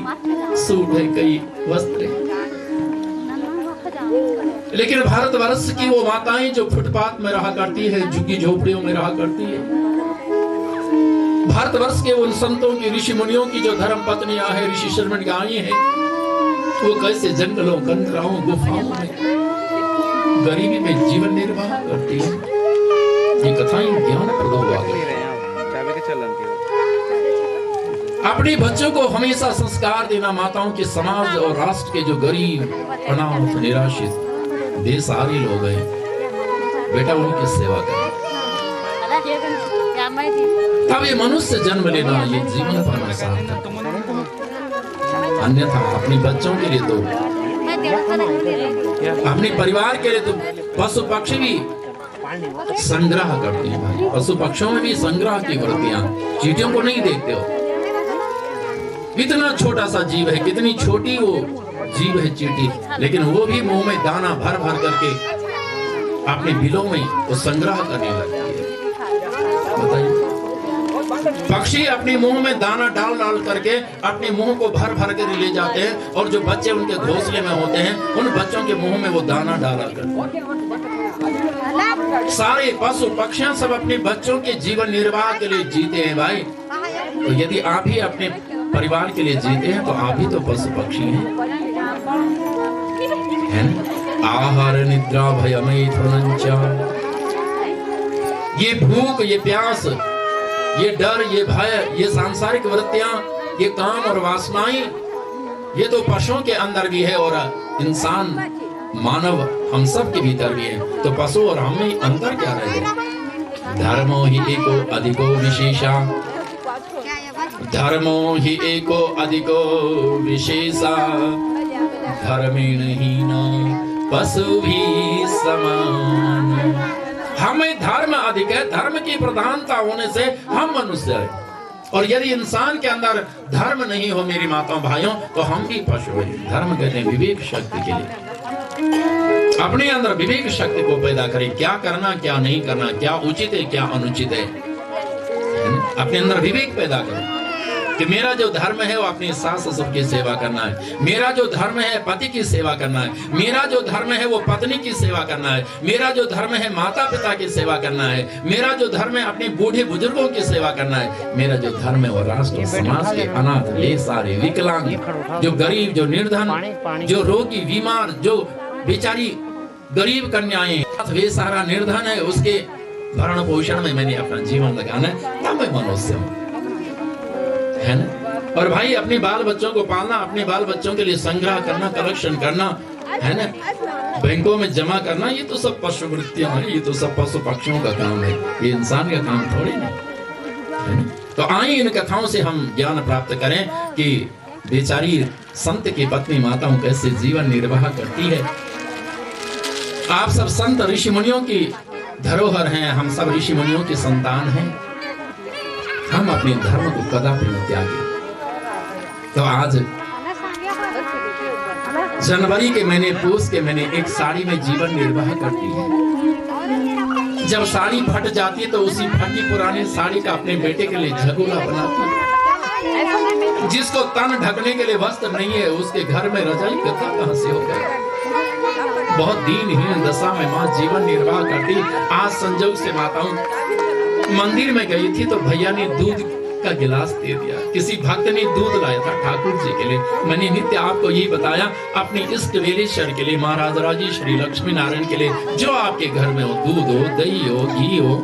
[SPEAKER 3] सूट है, कई वस्त्र है, लेकिन भारतवर्ष की वो माताएं जो फुटपाथ में रहा करती है, झुग्गी झोपड़ियों में रहा करती है, भारतवर्ष के उन संतों की, ऋषि मुनियों की जो धर्म पत्नियां हैं, ऋषि शर्मण गायें हैं, वो कैसे जंगलों, कंदराओं, गुफाओं में गरीबी में जीवन निर्वाह करती है। ये कथाएं ज्ञान प्रदो अपने बच्चों को हमेशा संस्कार देना, माताओं के समाज और राष्ट्र के जो गरीब, अनाथ, निराश्रित बेसहारे लोग हैं, बेटा उनकी सेवा करें। तब ये मनुष्य जन्म लेना, ये जीवन पाना सार्थक। अन्यथा अपने बच्चों के लिए तो, अपने परिवार के लिए तो पशु पक्षी भी संग्रह करते हैं भाई। पशु पक्षियों में भी संग्रह की वृत्तियां, चींटियों को नहीं देखते हो, इतना छोटा सा जीव है, कितनी छोटी वो जीव है चींटी, लेकिन वो भी मुंह में दाना भर भर करके अपने बिलों में वो संग्रह करने लगती है। बताइए, पक्षी अपने मुंह में दाना डाल डाल करके अपने मुंह को भर भर कर ले जाते हैं, और जो बच्चे उनके घोंसले में होते हैं उन बच्चों के मुंह में वो दाना डाला करते हैं। सारे पशु पक्षियां सब अपने बच्चों के जीवन निर्वाह के लिए जीते हैं भाई। तो यदि आप ही अपने परिवार के लिए जीते हैं तो आप ही तो पशु पक्षी हैं, आहार निद्रा भय मैथुनंच। ये भूख, ये प्यास, ये डर, ये भय, ये सांसारिक वृत्तियां, ये काम और वासनाएं, ये तो पशुओं के अंदर भी है और इंसान, मानव, हम सब के भीतर भी है। तो पशु और हम में अंतर क्या रह गया? धर्मो ही एको अधिको विशेषा, धर्मो ही एको अधिको विशेषा, धर्मेण हीना पशु भी समान। हमें धर्म अधिक है, धर्म की प्रधानता होने से हम मनुष्य है, और यदि इंसान के अंदर धर्म नहीं हो मेरी माताओं भाइयों तो हम भी पशु हैं। धर्म कहते हैं विवेक शक्ति के लिए, अपने अंदर विवेक शक्ति को पैदा करें, क्या करना क्या नहीं करना, क्या उचित है क्या अनुचित है, अपने अंदर विवेक पैदा करें कि मेरा जो धर्म है वो अपनी सास ससुर की सेवा करना है, मेरा जो धर्म है पति की सेवा करना है, मेरा जो धर्म है वो पत्नी की सेवा करना है, मेरा जो धर्म है माता पिता की सेवा करना है, मेरा जो धर्म है अपने बूढ़े बुजुर्गों की सेवा करना है, मेरा जो धर्म है वो राष्ट्र समाज के अनाथ, बेसहारे, विकलांग, जो गरीब, जो निर्धन, जो रोगी, बीमार, जो बेचारी गरीब कन्याएं, बेसहारा निर्धन है, उसके भरण पोषण में मैंने अपना जीवन लगाना है, तब मैं मनुष्य हूँ, है ना। और भाई अपने बाल बच्चों को पालना, अपने बाल बच्चों के लिए संग्रह करना, कलेक्शन करना, है ना, बैंकों में जमा करना, ये तो सब पशु वृत्तियां हैं, ये तो सब पशु पक्षियों का काम है, ये इंसान का काम थोड़ी नहीं, है ना। तो आइए इन कथाओं से हम ज्ञान प्राप्त करें कि बेचारी संत की पत्नी माताओं कैसे जीवन निर्वाह करती है। आप सब संत ऋषि मुनियों की धरोहर हैं, हम सब ऋषि मुनियों की संतान हैं, हम अपने धर्म को कदापि न त्यागें। तो आज जनवरी के महीने, पूस के महीने एक साड़ी में जीवन निर्वाह करती है। जब साड़ी फट जाती है तो उसी फटी पुरानी साड़ी का अपने बेटे के लिए झगोला बनाती है। जिसको तन ढकने के लिए वस्त्र नहीं है, उसके घर में रजाई गद्दा कहां से हो गया। बहुत दीनहीन दशा में माँ जीवन निर्वाह करती। आज संजोग से माताओं मंदिर में गई थी तो भैया ने दूध का गिलास दे दिया। किसी भक्त ने दूध लाया था ठाकुर जी के लिए। मैंने नित्य आपको यही बताया, अपनी इष्ट वेलेश्वर के लिए, महाराज राजी श्री लक्ष्मी नारायण के लिए, जो आपके घर में हो, दूध हो, दही हो, घी हो,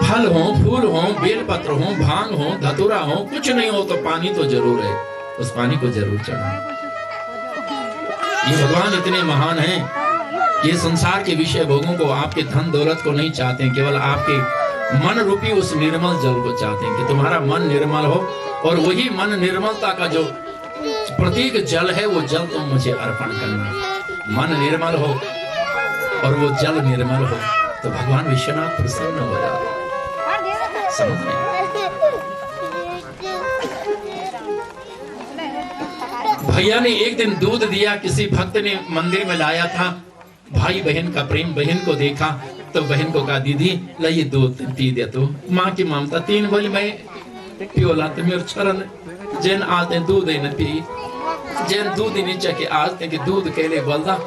[SPEAKER 3] फल हो, फूल हो, बेलपत्र हो, भांग हो, धतूरा हो, कुछ नहीं हो तो पानी तो जरूर है, उस पानी को जरूर चढ़ाओ। ये भगवान इतने महान हैं, ये संसार के विषय भोगों को, आपके धन दौलत को नहीं चाहते हैं, केवल आपके मन रूपी उस निर्मल जल को चाहते हैं कि तुम्हारा मन निर्मल हो, और वही मन निर्मलता का जो प्रतीक जल है, वो जल तुम मुझे अर्पण करना। मन निर्मल हो और वो जल निर्मल हो तो भगवान विश्वनाथ प्रसन्न हो जाते हैं। समझ में? भैया ने एक दिन दूध दिया, किसी भक्त ने मंदिर में लाया था, भाई बहन का प्रेम, बहन को देखा तो बहन को कहा दीदी लाइए दूध पी दे। तो माँ की ममता, तीन बोली मैं पियोला तो मेरे चरण जैन आते दूध ही न पी, जैन दूध ही नहीं चके आते कि दूध के लिए बोलता,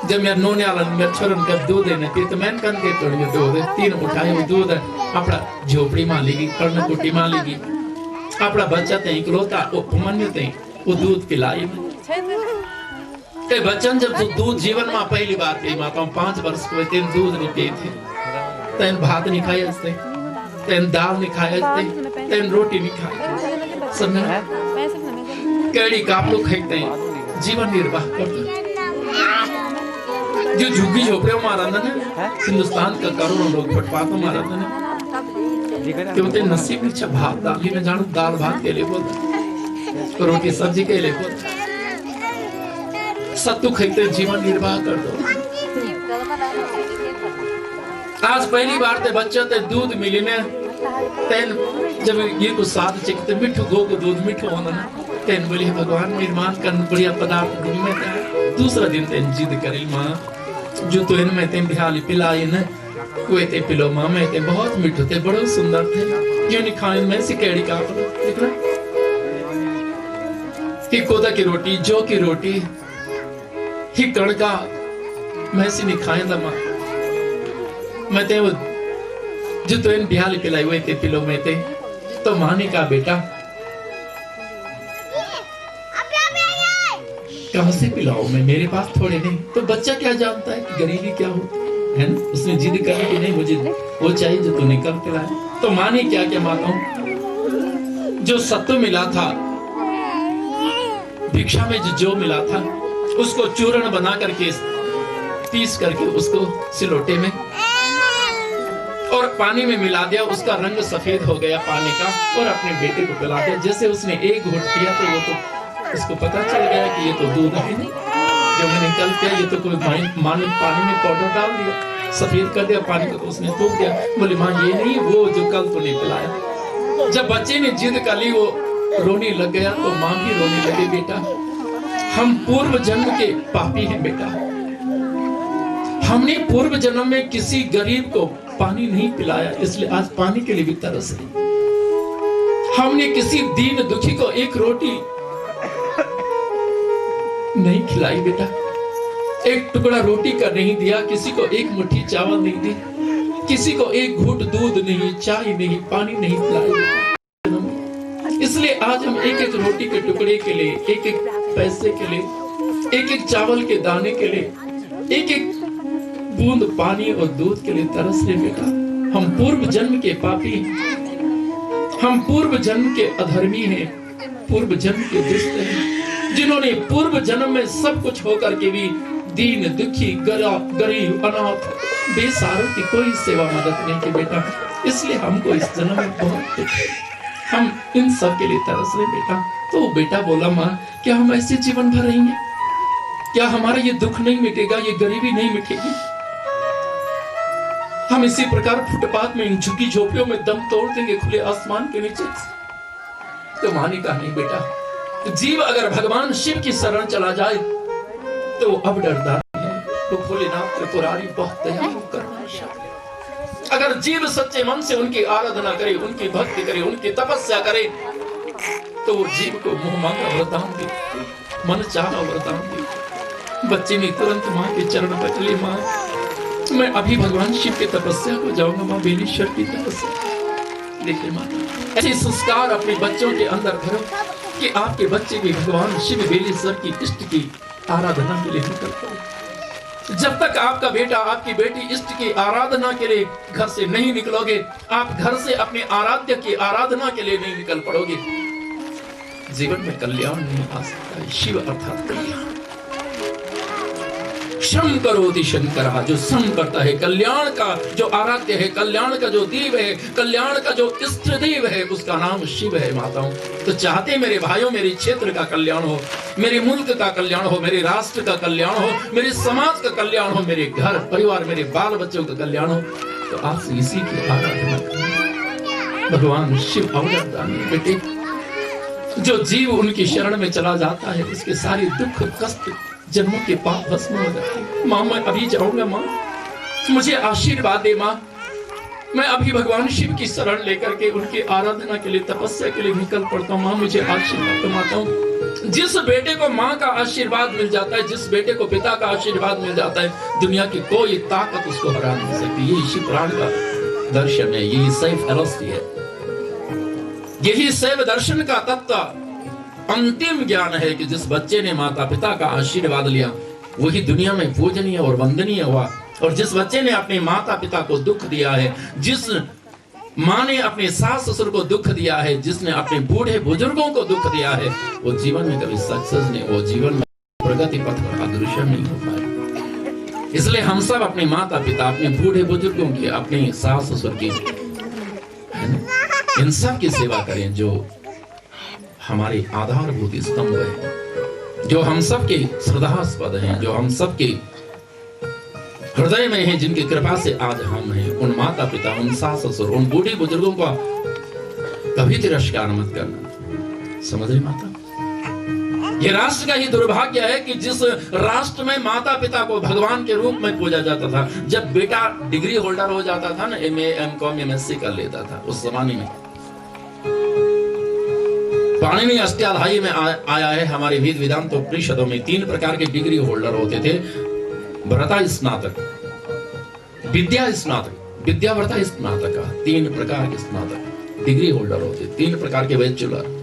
[SPEAKER 3] जब मेरे नोने वाला मेरे छोरन का दूध है न पी, तो मैंने कन के तोड़ दूध तीन उठाए वो दूध अपना झोपड़ी मान लेगी, कर्ण कुटी मान लेगी, अपना बच्चा ते इकलौता उपमन्यु ते वो दूध पिलाई। ते बच्चन जब दूध जीवन में पहली बार पी, माता 5 वर्ष को तीन दूध नहीं पिए थे, तेन भात नहीं खाए थे, तेन दाल नहीं खाए थे, तेन रोटी नहीं खाए, सब केड़ी कापलू खाते जीवन निर्वाह करते। जो झुग्गी झोपड़ियों में रहते हैं, हिंदुस्तान का करोड़ों लोग फुटपाथों में रहते हैं, क्योंकि नसीब में अच्छा भात दाल ही में जानो, दाल भात के लिए बोलते, रोटी सब्जी के लिए बोलते, सत्तू खाते जीवन निर्वाह कर दो। आज पहली बार ते बच्चे ते दूध मिली ने, तेन जब ये को साथ चिकते मिठू गो को दूध मिठू होना ना, तेन बोली भगवान निर्माण कर बढ़िया पदार्थ दूध में। दूसरा दिन तेन जिद करी माँ जो तो इनमें तेन बिहाली पिलाई न, कोई ते पिलो माँ में ते बहुत मिठू थे, बड़े सुंदर थे, क्यों नहीं खाए में से केड़ी का देखना कि कोदा की रोटी, जौ की रोटी ही कड़का मैं से नहीं खाए माँ, मैं ते वो जो तो इन बिहाली पिलाई हुए थे पिलो में थे, तो माँ ने कहा बेटा कहां से पिलाओ मैं, मेरे पास थोड़े नहीं। तो बच्चा क्या जानता है कि गरीबी क्या होती है ना, उसने जिद करी कि नहीं मुझे वो चाहिए जो तूने कल पिलाया। तो माँ ने क्या क्या माता जो सत्तू मिला था, भिक्षा में जो मिला था, उसको चूर्ण बना करके पीस करके उसको सिलोटे में और पानी में मिला दिया, उसका रंग सफेद हो गया पानी का, और अपने बेटे को पिला दिया। जैसे उसने एक घूंट पिया तो वो तो उसको पता चल गया कि ये तो दूध है नहीं, जब मैंने कल किया ये तो कोई पानी में पाउडर डाल दिया, सफेद कर दिया पानी को, तो उसने तोड़ दिया। बोले माँ ये नहीं, वो जो कल तूने पिलाया। जब बच्चे ने जिद कर ली, वो रोने लग गया, तो माँ भी रोने लगी, बेटा हम पूर्व जन्म के पापी हैं बेटा, हमने पूर्व जन्म में किसी गरीब को पानी नहीं पिलाया, इसलिए आज पानी के लिए भी तरस रही। हमने किसी दीन दुखी को एक रोटी नहीं खिलाई बेटा, एक टुकड़ा रोटी का नहीं दिया, किसी को एक मुट्ठी चावल नहीं दी, किसी को एक घूंट दूध नहीं, चाय नहीं, पानी नहीं पिलाई। इसलिए आज हम एक एक रोटी के टुकड़े के लिए, एक एक पैसे के लिए, एक एक चावल के दाने के लिए, एक एक बूंद पानी और दूध के लिए तरस रहे बेटा। हम पूर्व जन्म के पापी, हम पूर्व जन्म के अधर्मी हैं, पूर्व जन्म के दुष्ट हैं, जिन्होंने पूर्व जन्म में सब कुछ होकर के भी दीन दुखी गरीब अनाथ बेसहारों की कोई सेवा मदद नहीं की बेटा। इसलिए हमको इस जन्म में बहुत दुख है, हम इन सब के लिए तरस रहे बेटा। तो बेटा बोला माँ क्या हम ऐसे जीवन भर रहेंगे, क्या हमारा ये दुख नहीं मिटेगा, ये गरीबी नहीं मिटेगी, हम इसी प्रकार फुटपाथ में इन झुकी झोपड़ियों में दम तोड़ देंगे खुले आसमान के नीचे। तो माँ ने कहा नहीं बेटा, जीव अगर भगवान शिव की शरण चला जाए तो अब डरता है, तो भोलेनाथ त्रिपुरारी बहुत दयालु करुणाशाली, अगर जीव सच्चे मन से उनकी आराधना करे, उनकी भक्ति करे, उनकी तपस्या करे, तो वो जीव को मुंह मांगा वरदान दे, मन चाहा वरदान दे। बच्चे ने तुरंत माँ के चरण पकड़ लिए, माँ मैं अभी भगवान शिव की तपस्या को जाऊंगा, माँ बेनीश्वर की तपस्या। देखिए माँ, ऐसे संस्कार अपने बच्चों के अंदर करो कि आपके बच्चे भी भगवान शिव बेनीश्वर की इष्ट की आराधना के लिए निकल पड़े। जब तक आपका बेटा आपकी बेटी इष्ट की आराधना के लिए घर से नहीं निकलोगे, आप घर से अपने आराध्य की आराधना के लिए नहीं निकल पड़ोगे, जीवन में कल्याण नहीं आ सकता है। शिव अर्थात कल्याण। श्रम करोति शंकरः, जो श्रम करता है, कल्याण का जो आराध्य है, कल्याण का जो देव है, कल्याण का जो इष्ट देव है, उसका नाम शिव है। माताओं, तो चाहते मेरे भाइयों मेरे क्षेत्र का कल्याण हो, मेरे मुल्क का कल्याण हो, मेरे राष्ट्र का कल्याण हो, मेरे समाज का कल्याण हो, मेरे घर परिवार मेरे बाल बच्चों का कल्याण हो, तो आज इसी की आराधना करें। भगवान शिव अवतार बेटे, जो जीव उनकी शरण में चला जाता है, उसके सारे दुख कष्ट जन्मों के पाप भस्म हो जाते हैं। माँ मैं अभी जाऊंगा, माँ मुझे आशीर्वाद दे, माँ मैं अभी भगवान शिव की शरण लेकर के उनकी आराधना के लिए तपस्या के लिए निकल पड़ता हूँ, माँ मुझे आशीर्वाद दो। माताओं, जिस बेटे को माँ का आशीर्वाद मिल जाता है, जिस बेटे को पिता का आशीर्वाद मिल जाता है, दुनिया की कोई ताकत उसको हरा नहीं सकती। यही शिव पुराण का दर्शन है, यही शैव फेलोसिटी है, यही शैव दर्शन का तत्व अंतिम ज्ञान है कि जिस बच्चे ने माता पिता का आशीर्वाद लिया वही दुनिया में पूजनीय और वंदनीय हुआ, और जिस बच्चे ने अपने माता पिता को दुख दिया है, जिस माँ ने अपने सास ससुर को दुख दिया है, जिसने अपने बूढ़े बुजुर्गों को दुख दिया है, वो जीवन में कभी सक्सेस नहीं, वो जीवन में प्रगति पथ पर अग्रसर नहीं हो पाए। इसलिए हम सब अपने माता पिता, अपने बूढ़े बुजुर्गों की, अपने सास ससुर की, इन सब की सेवा करें जो हमारे आधारभूत स्तंभ है, जो हम सबके श्रद्धास्पद हैं, जो हम सबके हृदय में हैं, जिनकी कृपा से आज हम हैं। उन माता पिता, उन सास ससुर, उन बूढ़े बुजुर्गों का कभी तिरस्कार मत करना। समझ रही माता? ये राष्ट्र का ही दुर्भाग्य है कि जिस राष्ट्र में माता पिता को भगवान के रूप में पूजा जाता था, जब बेटा डिग्री होल्डर हो जाता था ना, MA MCOM MSc कर लेता था, उस जमाने में पाणिनि अष्टाध्यायी में आया है, हमारे वेद वेदांत उपनिषदों में 3 प्रकार के डिग्री होल्डर होते थे। व्रता स्नातक, विद्या स्नातक, विद्याव्रता स्नातक, 3 प्रकार के स्नातक डिग्री होल्डर होते, 3 प्रकार के बैचलर,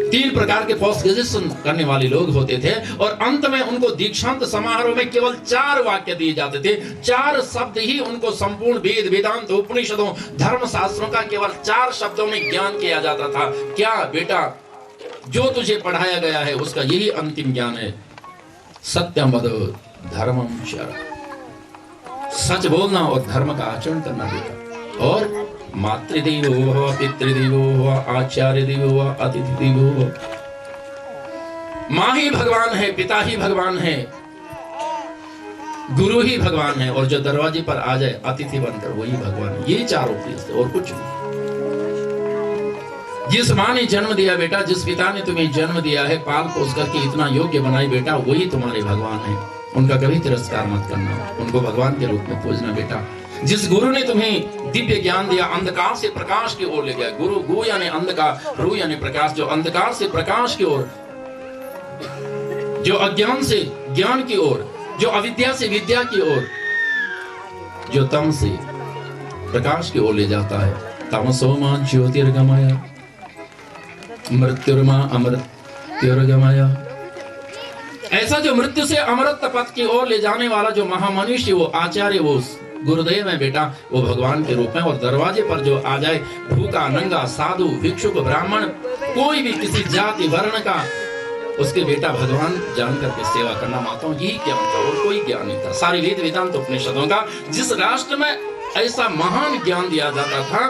[SPEAKER 3] 3 प्रकार के पोस्ट ग्रेजुएशन करने वाले लोग होते थे। और अंत में उनको दीक्षांत समारोह में केवल 4 वाक्य दिए जाते थे, 4 शब्द ही उनको संपूर्ण वेद वेदांत उपनिषदों धर्म शास्त्रों का केवल 4 शब्दों में ज्ञान किया जाता था। क्या बेटा, जो तुझे पढ़ाया गया है उसका यही अंतिम ज्ञान है, सत्यम वद धर्मम चर, सच बोलना और धर्म का आचरण करना बेटा। और मातृदेवो भव, पितृदेवो भव, आचार्य देवो भव, अतिथि देवो भव। माँ ही भगवान है, पिता ही भगवान है, गुरु ही भगवान है, और जो दरवाजे पर आ जाए अतिथि बनकर वही भगवान है। ये 4 उपदेश और कुछ नहीं। जिस माँ ने जन्म दिया बेटा, जिस पिता ने तुम्हें जन्म दिया है, पाल पोस करके इतना योग्य बनाई बेटा, वही तुम्हारे भगवान है। उनका कभी तिरस्कार मत करना, उनको भगवान के रूप में पूजना बेटा। जिस गुरु ने तुम्हें दिव्य ज्ञान दिया, अंधकार से प्रकाश की ओर ले गया, गुरु गु यानी अंधकार, रू यानी प्रकाश, जो अंधकार से प्रकाश की ओर, जो अज्ञान से ज्ञान की ओर, जो अविद्या से विद्या की ओर, जो तम से प्रकाश की ओर ले जाता है। तमसो मा ज्योतिर्गमय, मृत्युर्मा अमृत्युर्गमय। ऐसा जो मृत्यु से अमृत पथ की ओर ले जाने वाला जो महामनीषी, वो आचार्य, वो गुरुदेव है बेटा, वो भगवान के रूप में। और दरवाजे पर जो आ जाए, भूखा नंगा साधु भिक्षुक ब्राह्मण, कोई भी किसी जाति वर्ण का, उसके बेटा भगवान जान करके सेवा करना। माताओं, यही ज्ञान था और कोई ज्ञान नहीं था सारी वेद वेदांत उपनिषदों का। जिस राष्ट्र में ऐसा महान ज्ञान दिया जाता था,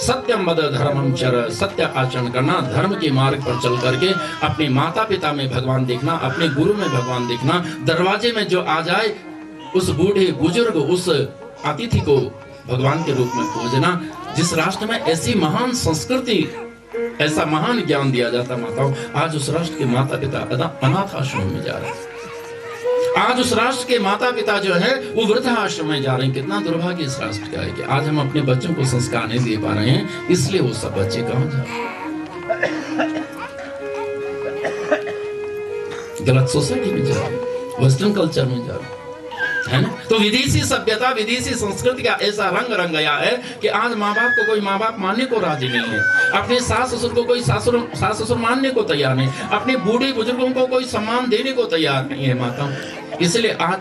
[SPEAKER 3] सत्यम वद धर्मम चर, सत्य आचरण करना, धर्म के मार्ग पर चल करके अपने माता पिता में भगवान देखना, अपने गुरु में भगवान देखना, दरवाजे में जो आ जाए उस बूढ़े बुजुर्ग, उस अतिथि को भगवान के रूप में पूजना। जिस राष्ट्र में ऐसी महान संस्कृति, ऐसा महान ज्ञान दिया जाता माताओं, आज उस राष्ट्र के माता पिता अनाथ आश्रम में जा रहे हैं। आज उस राष्ट्र के माता पिता जो है वो वृद्धाश्रम में जा रहे हैं। कितना दुर्भाग्य इस राष्ट्र का है कि आज हम अपने बच्चों को संस्कार नहीं दे पा रहे हैं, इसलिए वो सब बच्चे कहां जा रहे हैं? गलत सोसाइटी में जा रहे हैं, वेस्टर्न कल्चर में जा रहे हैं, है ना। तो विदेशी सभ्यता, विदेशी संस्कृति का ऐसा रंग रंग गया है कि आज माँ बाप को कोई माँ बाप मानने को राजी नहीं है, अपने सास ससुर को कोई सास ससुर मानने को तैयार नहीं, अपने बूढ़े बुजुर्गों को कोई सम्मान देने को तैयार नहीं है माता। इसलिए आज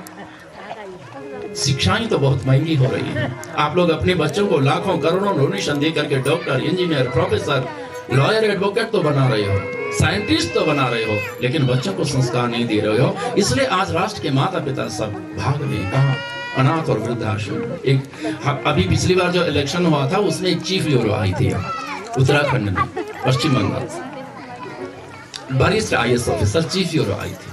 [SPEAKER 3] शिक्षाएं तो बहुत महंगी हो रही है। आप लोग अपने बच्चों को लाखों करोड़ों डोनेशन दे करके doctor, engineer, professor, lawyer, advocate तो बना रहे हो, साइंटिस्ट तो बना रहे हो, लेकिन बच्चों को संस्कार नहीं दे रहे हो। इसलिए आज राष्ट्र के माता पिता सब भाग गए कहां? अनाथ और वृद्धाश्रम। एक अभी पिछली बार जो इलेक्शन हुआ था उसमें एक चीफ ब्यूरो आई थी उत्तराखंड में, पश्चिम बंगाल से, वरिष्ठ IAS ऑफिसर चीफ ब्यूरो आई थी।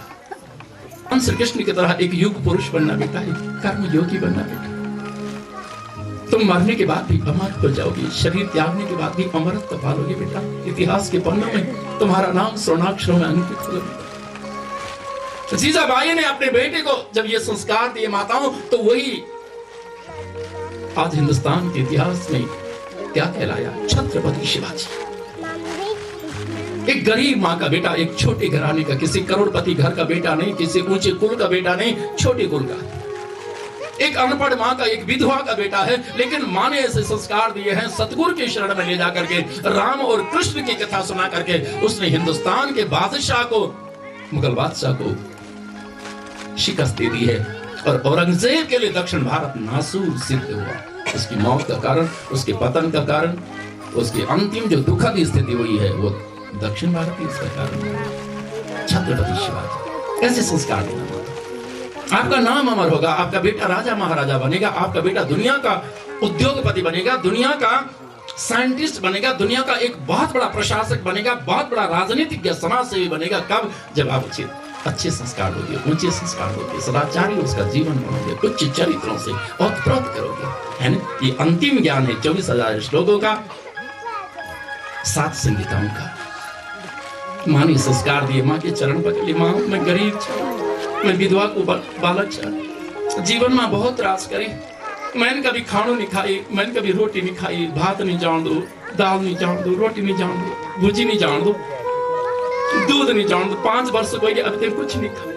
[SPEAKER 3] श्री कृष्ण की तरह एक युग पुरुष बनना बेटा है, कर्म योगी बनना बेटा। तुम मरने के बाद भी अमर हो जाओगे, शरीर त्यागने के बाद भी अमरत्व पालोगे बेटा। इतिहास के पन्नों में तुम्हारा नाम स्वर्णाक्षरों में अंकित होगा। जीजाबाई ने अपने बेटे को जब ये संस्कार दिए माताओं, तो वही आज हिंदुस्तान के इतिहास में क्या कहलाया? छत्रपति शिवाजी। एक गरीब माँ का बेटा, एक छोटे घराने का, किसी करोड़पति घर का बेटा नहीं, किसी ऊंचे कुल का बेटा नहीं, छोटे कुल का, एक अनपढ़ माँ का, एक विधवा का बेटा है, लेकिन माँ ने ऐसे संस्कार दिए हैं। सतगुरु के शरण में ले जा करके राम और कृष्ण की कथा सुना करके उसने हिंदुस्तान के बादशाह को, मुगल बादशाह को शिकस्त दे दी है। और औरंगजेब के लिए दक्षिण भारत नासूर सिद्ध हुआ। उसकी मौत का कारण, उसके पतन का कारण, उसकी अंतिम जो दुखद स्थिति हुई है वो दक्षिण भारत ही इसका कारण है। छत्रपति शिवाजी। ऐसे संस्कार देना, आपका नाम अमर होगा, आपका बेटा राजा महाराजा बनेगा, आपका बेटा दुनिया का उद्योगपति बनेगा, दुनिया का साइंटिस्ट बनेगा, दुनिया का एक बहुत बड़ा प्रशासक बनेगा, बहुत बड़ा राजनीतिज्ञ, समाज सेवी बनेगा। कब? जब आप अच्छे संस्कार दोगे, ऊंचे संस्कार दोगे, सदाचारी उसका जीवन बनोगे, उच्च चरित्रों से ओतप्रोत करोगे, है ना। ये अंतिम ज्ञान है 24,000 श्लोकों का, 7 संगीताओं का। माँ ने संस्कार दिए, माँ के चरण पकड़ लिए। माँ, मैं गरीब था, मैं विधवा को बालक था, जीवन में बहुत रास करी, मैंने कभी खानो नहीं खाई, मैंने कभी रोटी नहीं खाई, भात नहीं जान दो, दाल नहीं जान दो, रोटी नहीं जान दो, भुजी नहीं जान दो, दूध नहीं जान दो। 5 वर्ष हो गए, अब तक कुछ नहीं खाए,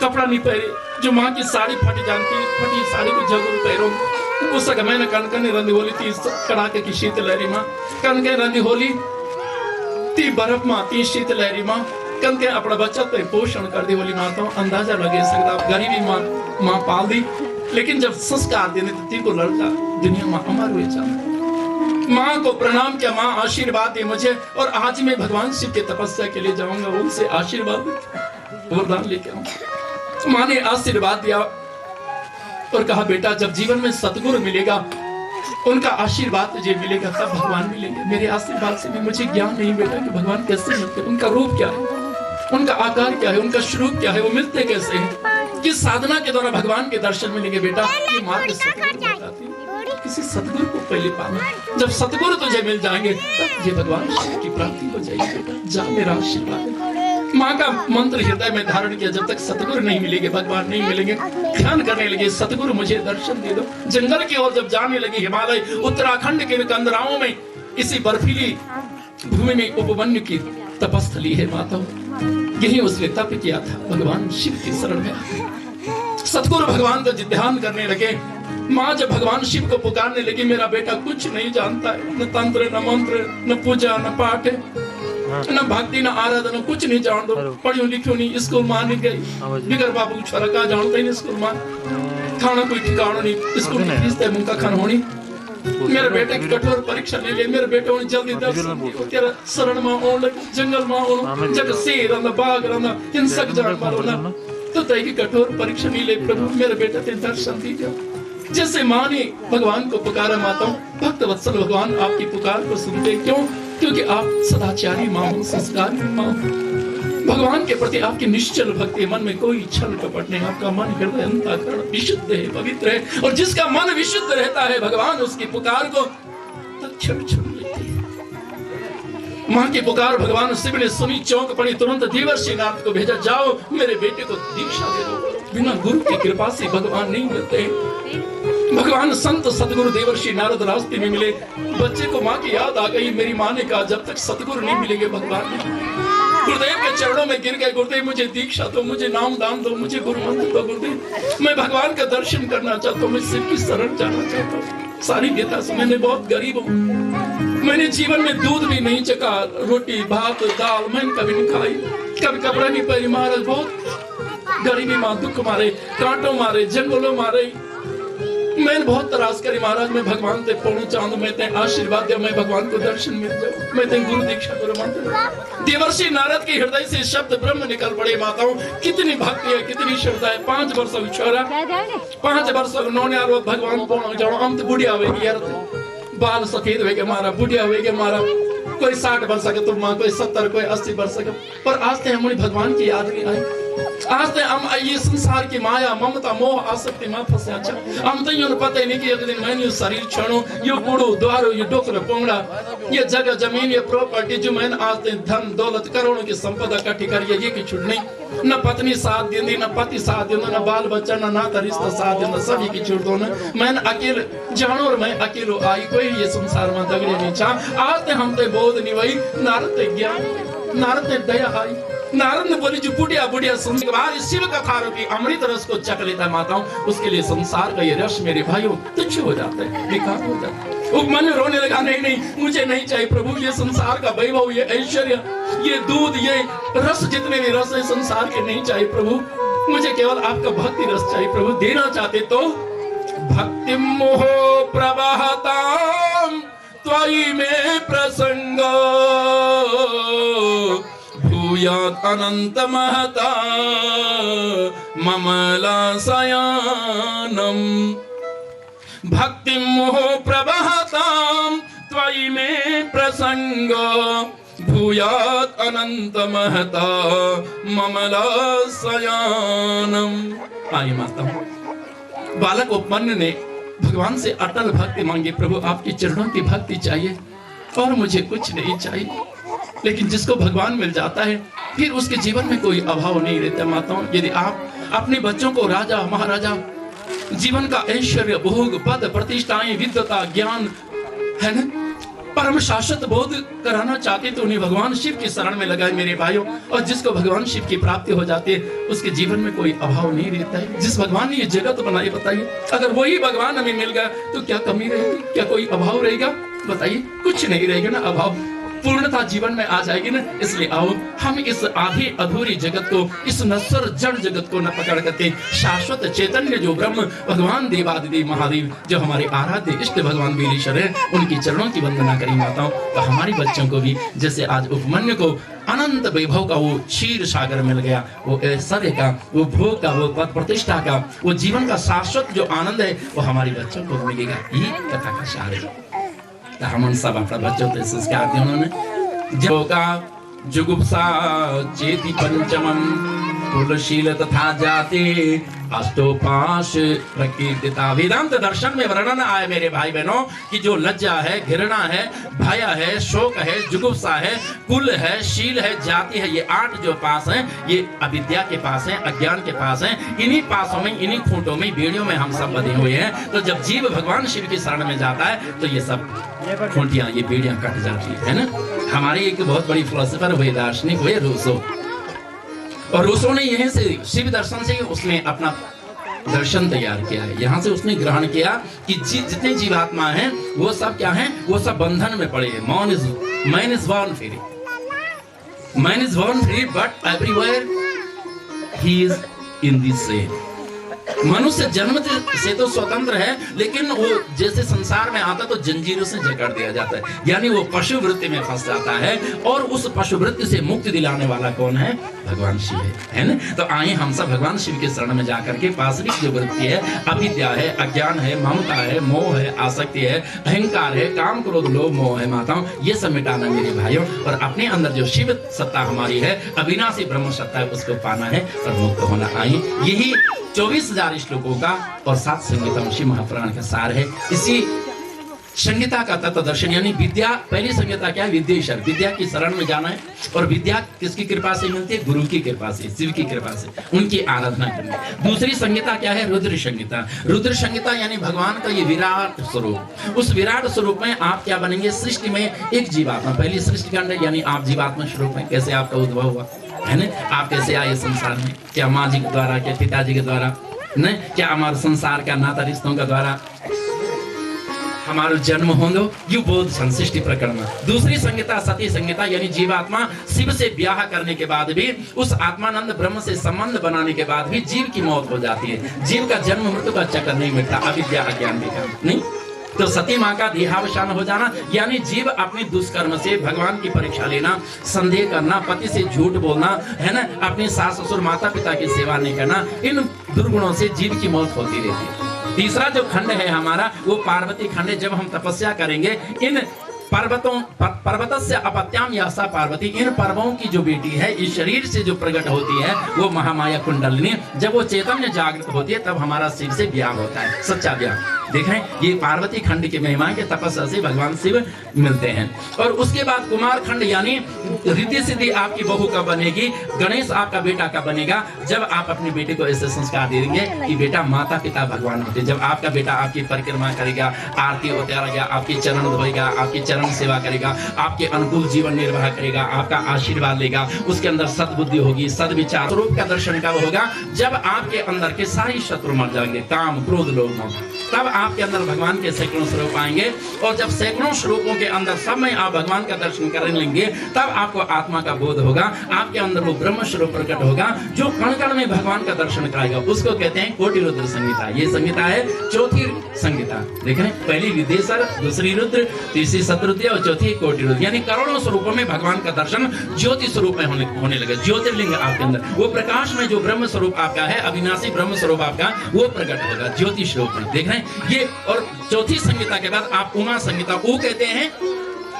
[SPEAKER 3] कपड़ा नहीं पहरे। जो माँ की साड़ी फट जानती, फटी साड़ी को जरूर पहरो। उस समय मैंने कनकन रंधी होली थी, कड़ाके की शीतलहरी माँ, कनके रंधी होली ती बर्फ माँ, ती शीतलहरी माँ, कनके अपना बच्चा पे पोषण कर दी बोली माता। अंदाजा लगे सकता गरीबी माँ पाल दी, लेकिन जब संस्कार देने तो ती को लड़का दुनिया माँ अमर हुए जाना। माँ को प्रणाम किया, माँ आशीर्वाद दी मुझे, और आज मैं भगवान शिव के तपस्या के लिए जाऊंगा, उनसे आशीर्वाद वरदान लेके आऊंगा। माँ ने आशीर्वाद दिया और कहा बेटा जब जीवन में सतगुरु मिलेगा, उनका आशीर्वाद तुझे मिलेगा, तब भगवान मिलेंगे। मेरे आशीर्वाद से भी मुझे ज्ञान नहीं बेटा कि भगवान कैसे मिलते, उनका रूप क्या है, उनका आकार क्या है, उनका स्वरूप क्या है, वो मिलते कैसे हैं, किस साधना के द्वारा भगवान के दर्शन मिलेंगे बेटा। ये मार्ग सतगुरु बताते हैं। किसी सतगुरु को पहले पाना, जब सतगुरु तुझे मिल जाएंगे तब तुझे भगवान शिव की प्राप्ति हो जाएगी बेटा। जा मेरा आशीर्वाद। माँ का मंत्र हृदय में धारण किया, जब तक सतगुरु नहीं मिलेंगे, भगवान नहीं मिलेंगे, ध्यान करने लगे सतगुरु मुझे दर्शन दे दो। जंगल की ओर जब जाने लगे, हिमालय उत्तराखंड के कंदराओं में, इसी बर्फीली भूमि में उपवन्य की तपस्थली है माता, यही उसने तप किया था। भगवान शिव की शरण में सतगुरु भगवान का ध्यान करने लगे। माँ जब भगवान शिव को पुकारने लगी, मेरा बेटा कुछ नहीं जानता है, न तंत्र, न मंत्र, न पूजा, न पाठ, न भक्ति, न आराधना, कुछ नहीं जान दो, पढ़ियो लिखियो नहीं, स्कूल मां नहीं गई, बिगर बाबू छोरा का जानता ही नहीं, स्कूल मां खाना कोई ठिकाना नहीं, स्कूल की फीस मुंह का खान होनी। मेरे बेटे की कठोर परीक्षा ले ले, मेरे बेटे ने जल्दी दर्शन तेरा शरण में ओण जंगल में ओण, जग शेर रंदा बाघ रंदा हिंसक जानवर होना, तो तय की कठोर परीक्षा नहीं ले प्रभु, मेरे बेटे ते दर्शन दीजिए। जैसे माँ ने भगवान को पुकारा, माता भक्त वत्सल भगवान आपकी पुकार को सुनते, क्यों? क्योंकि आप सदाचारी माँ हो, संस्कारी माँ हो। भगवान के प्रति आपकी निश्चल भक्ति, मन में कोई छल कपट नहीं, आपका मन हृदय अंतःकरण विशुद्ध है, पवित्र है, और जिसका मन विशुद्ध रहता है भगवान उसकी पुकार को तत्क्षण सुन लेते हैं। माँ की पुकार भगवान शिव ने सुनी, चौंक पड़ी, तुरंत देवर्षि नारद को भेजा, जाओ मेरे बेटे को दीक्षा दे दो। बिना गुरु की कृपा से भगवान नहीं मिलते। भगवान संत सतगुरु देवर्षि नारद रास्ते में मिले। बच्चे को माँ की याद आ गई। मेरी माँ ने कहा जब तक सतगुरु नहीं मिलेंगे भगवान नहीं। गुरुदेव के चरणों में गिर गए। गुरुदेव मुझे दीक्षा दो, मुझे नाम दान दो, मुझे गुरु मंत्र दो गुरुदेव। मैं भगवान का दर्शन करना चाहता हूँ, मैं शिव की शरण जाना चाहता हूँ। सारी गीता से मैंने बहुत गरीब हूँ, मैंने जीवन में दूध भी नहीं चखा, रोटी भात दाल मैंने कभी नहीं खाई, कभी कपड़ा नहीं पहनी। महाराज बहुत गरीबी माँ दुख मारे, कांटों मारे, जंगलों मारे, मैंने बहुत तराश करी। महाराज मैं भगवान से पूर्ण चाहूँ, मैं ते आशीर्वाद दे, मैं भगवान को दर्शन मिल जाऊँ, मैं ते गुरु दीक्षा गुरु मंत्र। देवर्षि नारद के हृदय से शब्द ब्रह्म निकल पड़े। माताओं कितनी भक्ति है, कितनी श्रद्धा है। 5 वर्ष छोरा, 5 वर्ष नौने आरो भगवान पूर्ण जाओ। हम तो बुढ़िया हुए यार, बाल सफेद हुए के मारा, बुढ़िया हुए के मारा। कोई 60 वर्ष के तुम माँ, कोई 70, कोई 80 वर्ष के। पर आज तक हमारी भगवान की याद नहीं आई। आज तक हम ये संसार की माया ममता मोह आसक्ति में फंसे। अच्छा हम तो यूं पता ही नहीं कि एक दिन मैंने शरीर छोड़ो, यो कूड़ो द्वारो, ये डोकर पोंगड़ा, ये जगह जमीन, ये प्रॉपर्टी जो मैंने आज तक धन दौलत करोड़ों की संपदा इकट्ठी करी है, ये की छुट नहीं। न पत्नी साथ देती, न पति साथ देना, न बाल बच्चा, न नाता रिश्ता साथ देना, सभी की छुट दो। मैंने अकेले जानो और मैं अकेलो आई, कोई ये संसार में दगड़े नहीं चाह। आज तक हम तो बोध नहीं वही। नारद ज्ञान, नारद दया आई। नारद ने बोली जो बुढ़िया बुढ़िया सुन के बाद शिव कथा रूपी अमृत रस को चख लेता माताओं, उसके लिए संसार का ये रस मेरे भाइयों तुच्छ हो जाता है, बेकार हो जाता है। वो मन रोने लगा, नहीं नहीं मुझे नहीं चाहिए प्रभु, ये संसार का वैभव, ये ऐश्वर्य, ये दूध, ये रस, जितने भी रस है संसार के नहीं चाहिए प्रभु, मुझे केवल आपका भक्ति रस चाहिए प्रभु। देना चाहते तो भक्ति मोह प्रवाहताम त्वयि में प्रसंग भूयात् अनंत महता ममला सयानम। भक्ति मोह प्रवहताम त्वयि में प्रसंग भूयात् अनंत महता ममला सयानम। आइए माता, बालक उपमन्यु ने भगवान से अटल भक्ति मांगी। प्रभु आपके चरणों की भक्ति चाहिए और मुझे कुछ नहीं चाहिए। लेकिन जिसको भगवान मिल जाता है फिर उसके जीवन में कोई अभाव नहीं रहता। माताओं यदि आप अपने बच्चों को राजा महाराजा, जीवन का ऐश्वर्य, भोग, पद, प्रतिष्ठाएं, विद्वता, ज्ञान, है ना, परम शाश्वत बोध कराना चाहते तो उन्हें भगवान शिव की शरण में लगाए मेरे भाइयों। और जिसको भगवान शिव की प्राप्ति हो जाती है उसके जीवन में कोई अभाव नहीं रहता है। जिस भगवान ने ये जगत बनाई, बताइए अगर वही भगवान हमें मिल गया तो क्या कमी रहेगी, क्या कोई अभाव रहेगा? बताइए, कुछ नहीं रहेगा ना, अभाव पूर्णता जीवन में आ जाएगी ना। इसलिए आओ हम इस आधी अधूरी जगत को, इस नश्वर जड़ जगत को न पकड़ करके शाश्वत चैतन्य जो ब्रह्म भगवान देवादिदेव महादेव जो हमारे आराध्य इष्ट भगवान वीरेश्वर है, उनकी चरणों की वंदना करें माताओं। तो हमारी बच्चों को भी जैसे आज उपमन्यु को अनंत वैभव का वो क्षीर सागर मिल गया, वो ऐश्वर्य का, वो भोग का, वो पद प्रतिष्ठा का, वो जीवन का शाश्वत जो आनंद है वो हमारे बच्चों को मिलेगा। ये कथा का सार है। हम सब अपने बच्चों को संस्कार दिए उन्होंने। जो का जुगुप्सा चेति पंचमम कुलशील तथा जाति अष्टोपाश प्रकीर्तिता। वेदांत दर्शन में वर्णन आए मेरे भाई बहनों कि जो लज्जा है, घृणा है, भय है, शोक है, जुगुप्सा है, कुल है, शील है, जाति है, ये 8 जो पास हैं ये अविद्या के पास हैं, अज्ञान के पास हैं। इन्हीं पासों में, इन्हीं खूंटों में, बेड़ियों में हम सब बंधे हुए हैं। तो जब जीव भगवान शिव की शरण में जाता है तो ये सब खूंटियां, ये बेड़ियां कट जाती है ना। हमारी एक बहुत बड़ी फिलोसोफर हुए, दार्शनिक हुए रूसो, और रूसो ने यहीं से शिव दर्शन से उसने अपना दर्शन तैयार किया है। यहाँ से उसने ग्रहण किया कि जितने जीवात्मा हैं वो सब क्या हैं, वो सब बंधन में पड़े हैं। Man is born free, man is born free, but everywhere he is in the same। मनुष्य जन्म से तो स्वतंत्र है, लेकिन वो जैसे संसार में आता तो जंजीरों से जकड़ दिया जाता है, यानी वो पशु वृत्ति में फंस जाता है। और उस पशु वृत्ति से मुक्ति दिलाने वाला कौन है? भगवान शिव है ना। तो आइए हम सब भगवान शिव के शरण में जाकर के पाशविक जो वृत्ति है, अविद्या है, अज्ञान है, ममता है, मोह है, आसक्ति है, अहंकार है, काम क्रोध लोभ मोह है, माताओं ये सब मिटाना मेरे भाइयों। और अपने अंदर जो शिव सत्ता हमारी है, अविनाशी ब्रह्म सत्ता है, उसको पाना है और मुक्त होना। आइए यही 24,000 श्लोकों का और 7 संगीतम शिव महापुराण का सार है। इसी संहिता का तत्व दर्शन यानी विद्या। पहली संहिता क्या है? विद्येश्वर, विद्या की शरण में जाना है। और विद्या किसकी कृपा से मिलती है? गुरु की कृपा से, शिव की कृपा से, उनकी आराधना करनी। दूसरी संहिता क्या है? रुद्र संहिता। रुद्र संहिता यानी भगवान का ये विराट स्वरूप। उस विराट स्वरूप में आप क्या बनेंगे? सृष्टि में एक जीवात्मा। पहली सृष्टि कांड यानी आप जीवात्मा स्वरूप में कैसे आपका उद्भव हुआ है ना? आप कैसे आए संसार में? क्या माँ जी के द्वारा, क्या पिताजी के द्वारा न? क्या हमारे संसार का नाता रिश्तों का द्वारा हमारा जन्म होंगे? यू बोध संसृष्टि प्रकरण। दूसरी संहिता सती संहिता यानी जीवात्मा शिव से ब्याह करने के बाद भी, उस आत्मानंद ब्रह्म से संबंध बनाने के बाद भी जीव की मौत हो जाती है। जीव का जन्म मृत्यु का चक्कर नहीं मिटता, अविद्या अज्ञान के कारण नहीं। तो सती माँ का देहावसान हो जाना यानी जीव अपने दुष्कर्म से भगवान की परीक्षा लेना, संदेह करना, पति से झूठ बोलना, है ना, अपने सास ससुर माता पिता की सेवा नहीं करना, इन दुर्गुणों से जीव की मौत होती रहती है। तीसरा जो खंड है हमारा वो पार्वती खंड है। जब हम तपस्या करेंगे इन पर्वतस्य अपत्याम यासा पार्वती, इन पर्वों की जो बेटी है इस शरीर से जो प्रकट होती है वो महामाया कुंडलिनी, जब वो चेतन जागृत होती है तब हमारा शिव से ब्याह होता है, सच्चा ब्याह। देखें ये पार्वती खंड की महिमा के तपस्या से भगवान शिव मिलते हैं। और उसके बाद कुमार खंड यानी रिद्धि सिद्धि आपकी बहू कब बनेगी, गणेश आपका बेटा कब बनेगा? जब आप अपने बेटे को ऐसे संस्कार दे देंगे कि बेटा माता पिता भगवान होते। जब आपका बेटा आपकी परिक्रमा करेगा, आरती उतारेगा, आपके चरण धोएगा, आपकी चरण सेवा करेगा, आपके अनुकूल जीवन निर्वाह करेगा, आपका आशीर्वाद लेगा, उसके अंदर सद्बुद्धि होगी, सद्विचार स्वरूप का दर्शन कब होगा? जब आपके अंदर के सारी शत्रु मर जाएंगे, काम क्रोध लोभ मोह, तब आपके अंदर भगवान के सैकड़ों स्वरूप आएंगे। और जब सैकड़ों स्वरूपों के अंदर सब में आप भगवान का दर्शन कर लेंगे तब आपको आत्मा का बोध होगा, आपके अंदर वो ब्रह्म स्वरूप प्रकट होगा जो कण कण में भगवान का दर्शन कराएगा। उसको कहते हैं कोटि रुद्र संहिता। ये संहिता है चौथी संहिता। देख रहे हैं, पहली विदेशर, दूसरी रुद्र, तीसरी शत्रुद्र और चौथी कोटि रुद्र, यानी करोड़ों स्वरूपों में भगवान का दर्शन ज्योति स्वरूप में होने लगे। ज्योतिर्लिंग आपके अंदर वो प्रकाश में जो ब्रह्म स्वरूप आपका है, अविनाशी ब्रह्म स्वरूप आपका, वो प्रकट होगा ज्योति स्वरूप में। देख रहे हैं ये। और चौथी संहिता के बाद आप उमा संहिता, वो कहते हैं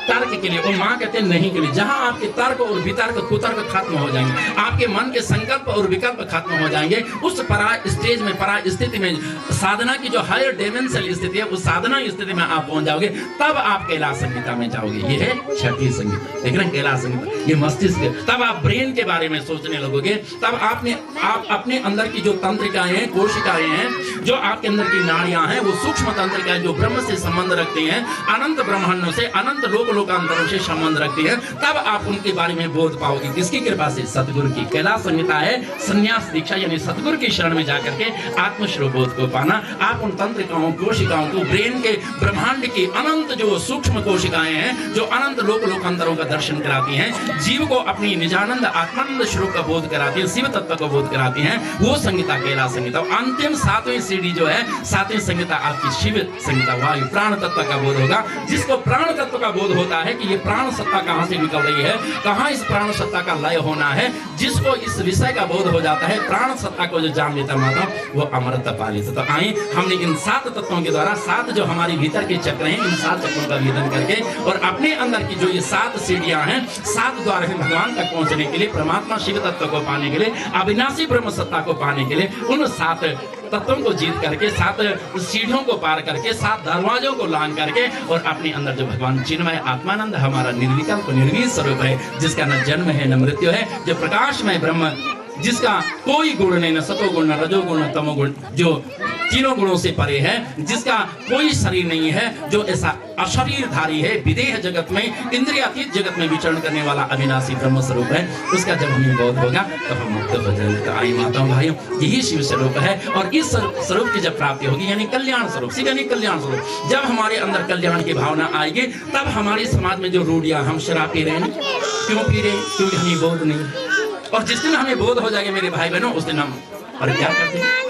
[SPEAKER 3] तर्क के लिए और माँ कहते हैं नहीं के लिए। जहां आपके तर्क और वितर्क कुतर्क खत्म हो जाएंगे, आपके मन के संकल्प और विकल्प खत्म हो जाएंगे, उस परा स्टेज में, परा स्थिति में, साधना की जो हायर डायमेंशनल स्थिति है उस साधना स्थिति में आप पहुंच जाओगे, तब आप कैलाश संहिता में जाओगे। ये है छठी संहिता। देख रहे हैं कैलाश संहिता, ये मस्तिष्क। तब आप ब्रेन के बारे में सोचने लगोगे, तब आप अपने अंदर की जो तंत्रिकाएं हैं, कोशिकाएं हैं, जो आपके अंदर की नाड़ियां हैं, वो सूक्ष्म तंत्रिकाएं जो ब्रह्म से संबंध रखती हैं, अनंत ब्रह्मांडों से, अनंत लोकांतरों से संबंध रखती है, तब आप उनके बारे में बोध पाओगे। किसकी कृपा से? सतगुरु की। कैलाश संहिता है संन्यास दीक्षा, यानी सतगुरु की शरण में जाकर के आत्मस्वरूप बोध को पाना। आप उन तंत्रिकाओं, कोशिकाओं को, ब्रेन के ब्रह्मांड की अनंत जो सूक्ष्म कोशिकाएं हैं जो अनंत लोकांतरों का दर्शन कराती हैं, जीव को अपनी निजानंद आत्मानंद स्वरूप का बोध कराती है, शिव तत्व को बोध कराती हैं, वो संहिता कैलाश संहिता। अंतिम सातवीं सीढ़ी जो है, सातवीं संहिता आपकी शिव संहिता, वायु प्राण तत्व का बोध होगा। जिसको प्राण तत्व का बोध होता है कि ये प्राण सत्ता कहां से निकल रही है, कहां इस प्राण सत्ता का लय होना है, जिसको इस विषय का बोध हो जाता है, प्राण सत्ता को जो जान लेता माता, वो अमृत पा लेता। तो आए हमने इन 7 तत्वों के द्वारा, 7 जो हमारी भीतर के चक्र हैं, इन 7 चक्रों का भेदन करके और अपने अंदर की जो ये 7 सीढ़ियां हैं, 7 द्वार हैं भगवान तक पहुंचने के लिए, परमात्मा शिव तत्व को पाने के लिए, अविनाशी ब्रह्म सत्ता को पाने के लिए, उन 7 तत्वों को जीत करके, 7 सीढ़ियों को पार करके, 7 दरवाजों को लांग करके, और अपने अंदर जो भगवान चिन्मय आत्मानंद हमारा निर्विकल्प निर्वीर स्वरूप है, जिसका न जन्म है न मृत्यु है, जो प्रकाशमय ब्रह्म, जिसका कोई गुण नहीं, न सतोगुण न रजोगुण न तमोगुण, जो तीनों गुणों से परे है, जिसका कोई शरीर नहीं है, जो ऐसा अशरीरधारी है, विदेह जगत में, इंद्रियातीत जगत में विचरण करने वाला अविनाशी ब्रह्म स्वरूप है, उसका जब हमें बोध होगा तब हम मुक्त हो जाएंगे। तो आई माताओं भाइयों, यही शिव स्वरूप है। और इस स्वरूप की जब प्राप्ति होगी, यानी कल्याण स्वरूप, शिव यानी कल्याण स्वरूप, जब हमारे अंदर कल्याण की भावना आएगी, तब हमारे समाज में जो रूढ़ियां, हम शराब पी रहे हैं, क्यों पी रहे हैं? क्योंकि हमें बोध नहीं। और जिस दिन हमें बोध हो जाएगा मेरे भाई बहनों, उस दिन हम और क्या करते हैं,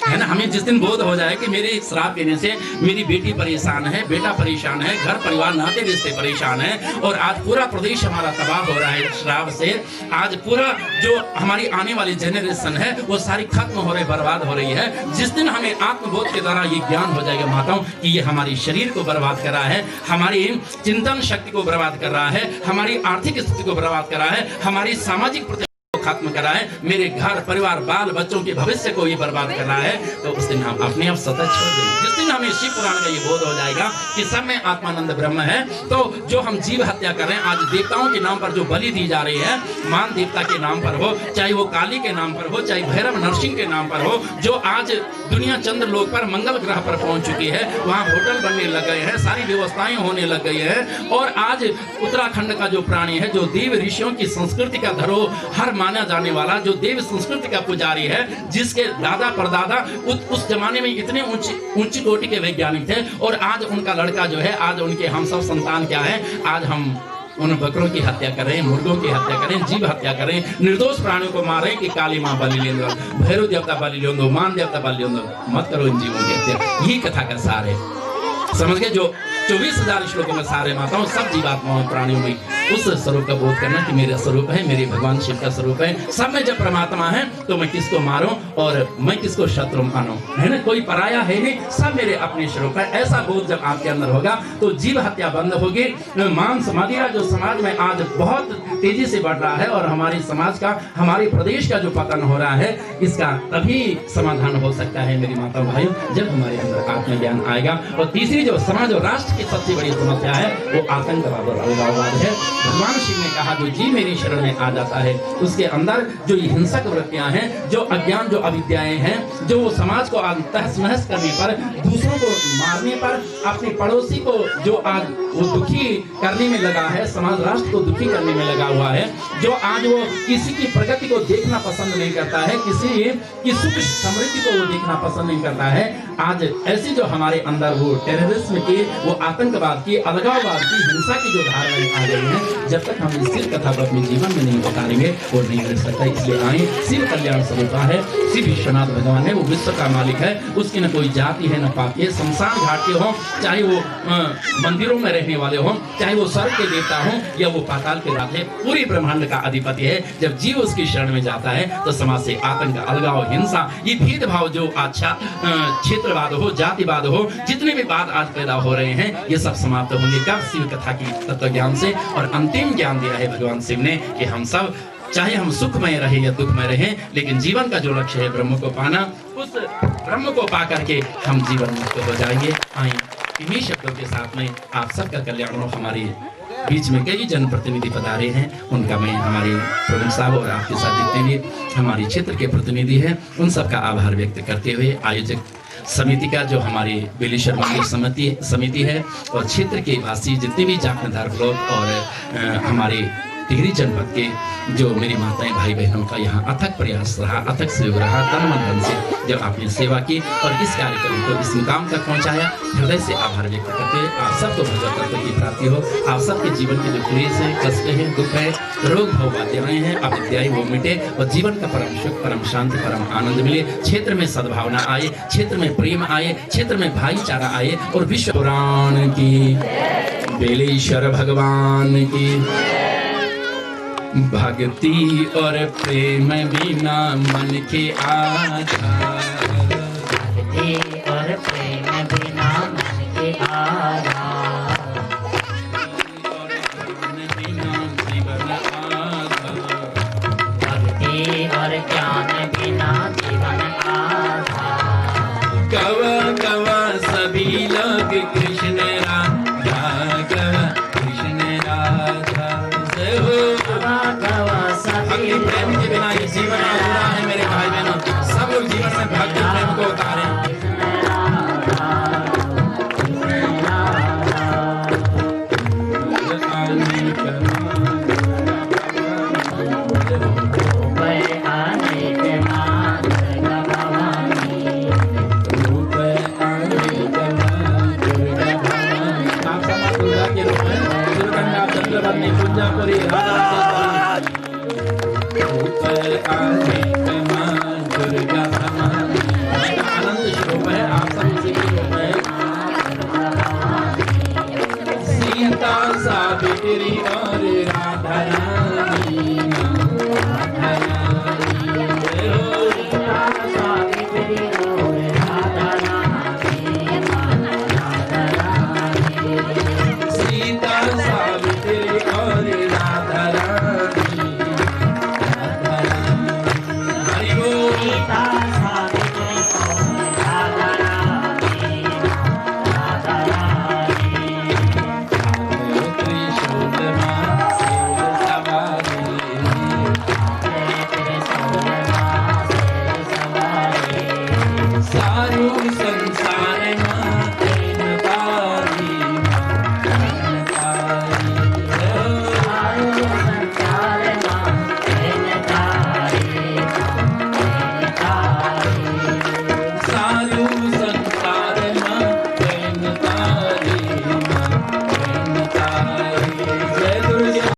[SPEAKER 3] है ना, हमें जिस दिन बोध हो जाए कि मेरे शराब पीने से मेरी बेटी परेशान है, बेटा परेशान है, घर परिवार नाते रिश्ते परेशान है, और आज पूरा प्रदेश हमारा तबाह हो रहा है शराब से, आज पूरा जो हमारी आने वाली जनरेशन है वो सारी खत्म हो रही, बर्बाद हो रही है। जिस दिन हमें आत्मबोध के द्वारा ये ज्ञान हो जाएगा माताओं कि ये हमारी शरीर को बर्बाद कर रहा है, हमारी चिंतन शक्ति को बर्बाद कर रहा है, हमारी आर्थिक स्थिति को बर्बाद कर रहा है, हमारी सामाजिक खत्म करा है, मेरे घर परिवार बाल बच्चों के भविष्य को ही बर्बाद कर रहा है, तो उस दिन हम अपने आप सतत छोड़ देंगे। जिस दिन हमें शिव पुराण का ये बोध हो जाएगा कि सब में आत्मानंद ब्रह्म है, तो जो हम जीव हत्या कर रहे हैं, आज देवताओं के नाम पर जो बलि दी जा रही है, मान देवता के नाम पर हो, चाहे वो काली के नाम पर हो, चाहे भैरव नरसिंह के नाम पर हो, जो आज दुनिया चंद्र लोक पर मंगल ग्रह पर पहुंच चुकी है, वहां होटल बनने लग गए हैं, सारी व्यवस्थाएं होने लग गई है, और आज उत्तराखंड का जो प्राणी है, जो देव ऋषियों की संस्कृति का धरोहर माना जाने वाला, जो देव संस्कृति का पुजारी है, जिसके दादा परदादा उस जमाने में इतने ऊंची कोटि के वैज्ञानिक थे, और आज उनका लड़का जो है, आज उनके हम सब संतान क्या है, आज हम उन बकरों की हत्या करें, मुर्गों की हत्या करें, जीव हत्या करें, निर्दोष प्राणियों को मारें कि काली माँ बलि ले लो, भैरव देवता बलि ले दो, मान देवता बलि ले दो, मत करो इन जीवों की हत्या। यही कथा का सार है, समझ गए? जो 24,000 श्लोकों में सारे माताओं सब जीवात्माओं प्राणियों में उस स्वरूप का बोध करना कि मेरा स्वरूप है, मेरे भगवान शिव का स्वरूप है, सब में जब परमात्मा है तो मैं किसको मारूं और मैं किसको शत्रु मानूं, है ना? कोई पराया है नहीं, सब मेरे अपने स्वरूप है। ऐसा बोध जब आपके अंदर होगा तो जीव हत्या बंद होगी। मांस मदिरा जो समाज में आज बहुत तेजी से बढ़ रहा है, और हमारे समाज का, हमारे प्रदेश का जो पतन हो रहा है, इसका तभी समाधान हो सकता है मेरी माता भाइयों, जब हमारे अंदर आत्मज्ञान आएगा। और तीसरी जो समाज और राष्ट्र की सबसे बड़ी समस्या है वो आतंकवाद और अलगाववाद है। भगवान शिव ने कहा जो जीव मेरी शरण में आ जाता है, उसके अंदर जो हिंसक वृत्तियां हैं, जो अज्ञान, जो अविद्याएं हैं, जो समाज को आज तहस नहस करने पर, दूसरों को मारने पर, अपने पड़ोसी को जो आज वो दुखी करने में लगा है, समाज राष्ट्र को दुखी करने में लगा हुआ है, जो आज वो किसी की प्रगति को देखना पसंद नहीं करता है, किसी की सुख समृद्धि को वो देखना पसंद नहीं करता है, आज ऐसी जो हमारे अंदर वो टेररिज्म की, वो आतंकवाद की, अलगाववाद की, हिंसा की जो धारणाएं आ गई हैं, जब तक हम इस कथा को अपने जीवन में नहीं उतारेंगे वो नहीं मिल सकता। इसलिए आए, शिव कल्याण स्वरूप है, शिव विश्वनाथ भगवान है, वो विश्व का मालिक है, उसकी न कोई जाति है न पाति है। शमशान घाट के हो, चाहे वो मंदिरों में रहने वाले हो, चाहे वो स्वर्ग के देवता हो या वो पाताल के राजा, पूरी ब्रह्मांड का अधिपति है। जब जीव उसकी शरण में जाता है तो समाज से आतंक, अलगाव, हिंसा, ये भेदभाव जो अच्छा क्षेत्रवाद हो, जातिवाद हो, जितने भी बात आज पैदा हो रहे हैं, ये सब समाप्त होंगे। कब? शिव कथा की तत्व ज्ञान से। और अंतिम ज्ञान दिया है भगवान शिव ने कि हम सब चाहे हम सुखमय रहे या दुखमय रहे, लेकिन जीवन का जो लक्ष्य है ब्रह्म को पाना, उस ब्रह्म को पा करके हम जीवन मुक्त हो जाएंगे। आइए इन्हीं शब्दों के साथ में आप सबका कल्याण हो। हमारे बीच में कई जनप्रतिनिधि पधारे हैं, उनका मैं, हमारे प्रमुख साहब और आपके साथ जितने भी हमारे क्षेत्र के प्रतिनिधि हैं, उन सबका आभार व्यक्त करते हुए आयोजक समिति का, जो हमारी बेलेश्वर मंदिर समिति है, और क्षेत्र के वासी जितने भी जाखनदार लोग और हमारे टिहरी जनपद के जो मेरी माताएं भाई बहनों का यहाँ अथक प्रयास रहा, अथक सहयोग रहा, तन मन धन से जब आपने सेवा की और इस कार्यक्रम को इस मुकाम तक पहुँचाया, हृदय से आभार व्यक्त करते हैं। आप सबको भगवत तत्व की प्राप्ति हो, आप सबके जीवन के जो क्लेश है, कष्ट है, दुख है, रोग भव बाधाएं हैं, अविद्याएं वो मिटे और जीवन का परम सुख, परम शांति, परम आनंद मिले। क्षेत्र में सद्भावना आए, क्षेत्र में प्रेम आए, क्षेत्र में भाईचारा आए, और विश्व पुराण की, बेलेश्वर भगवान की। भक्ति और प्रेम बिना मन के आधार,
[SPEAKER 4] भक्ति और प्रेम बिना मन के आधार,
[SPEAKER 3] और ज्ञान बिना जीवन आधार,
[SPEAKER 4] भक्ति और ज्ञान बिना जीवन आधार।
[SPEAKER 3] कवा कवा सभी लोग कृष्ण राधा, कवा कृष्ण राधा से हो। भक्ति प्रेम के बिना ये जीवन अधूरा है मेरे भाई बहनों। सब लोग जीवन में भक्ति प्रेम को उतारें। आप सब दुर्गा के रूप में दुर्गंधा चंद्रवदनी पूजा पूरी राधा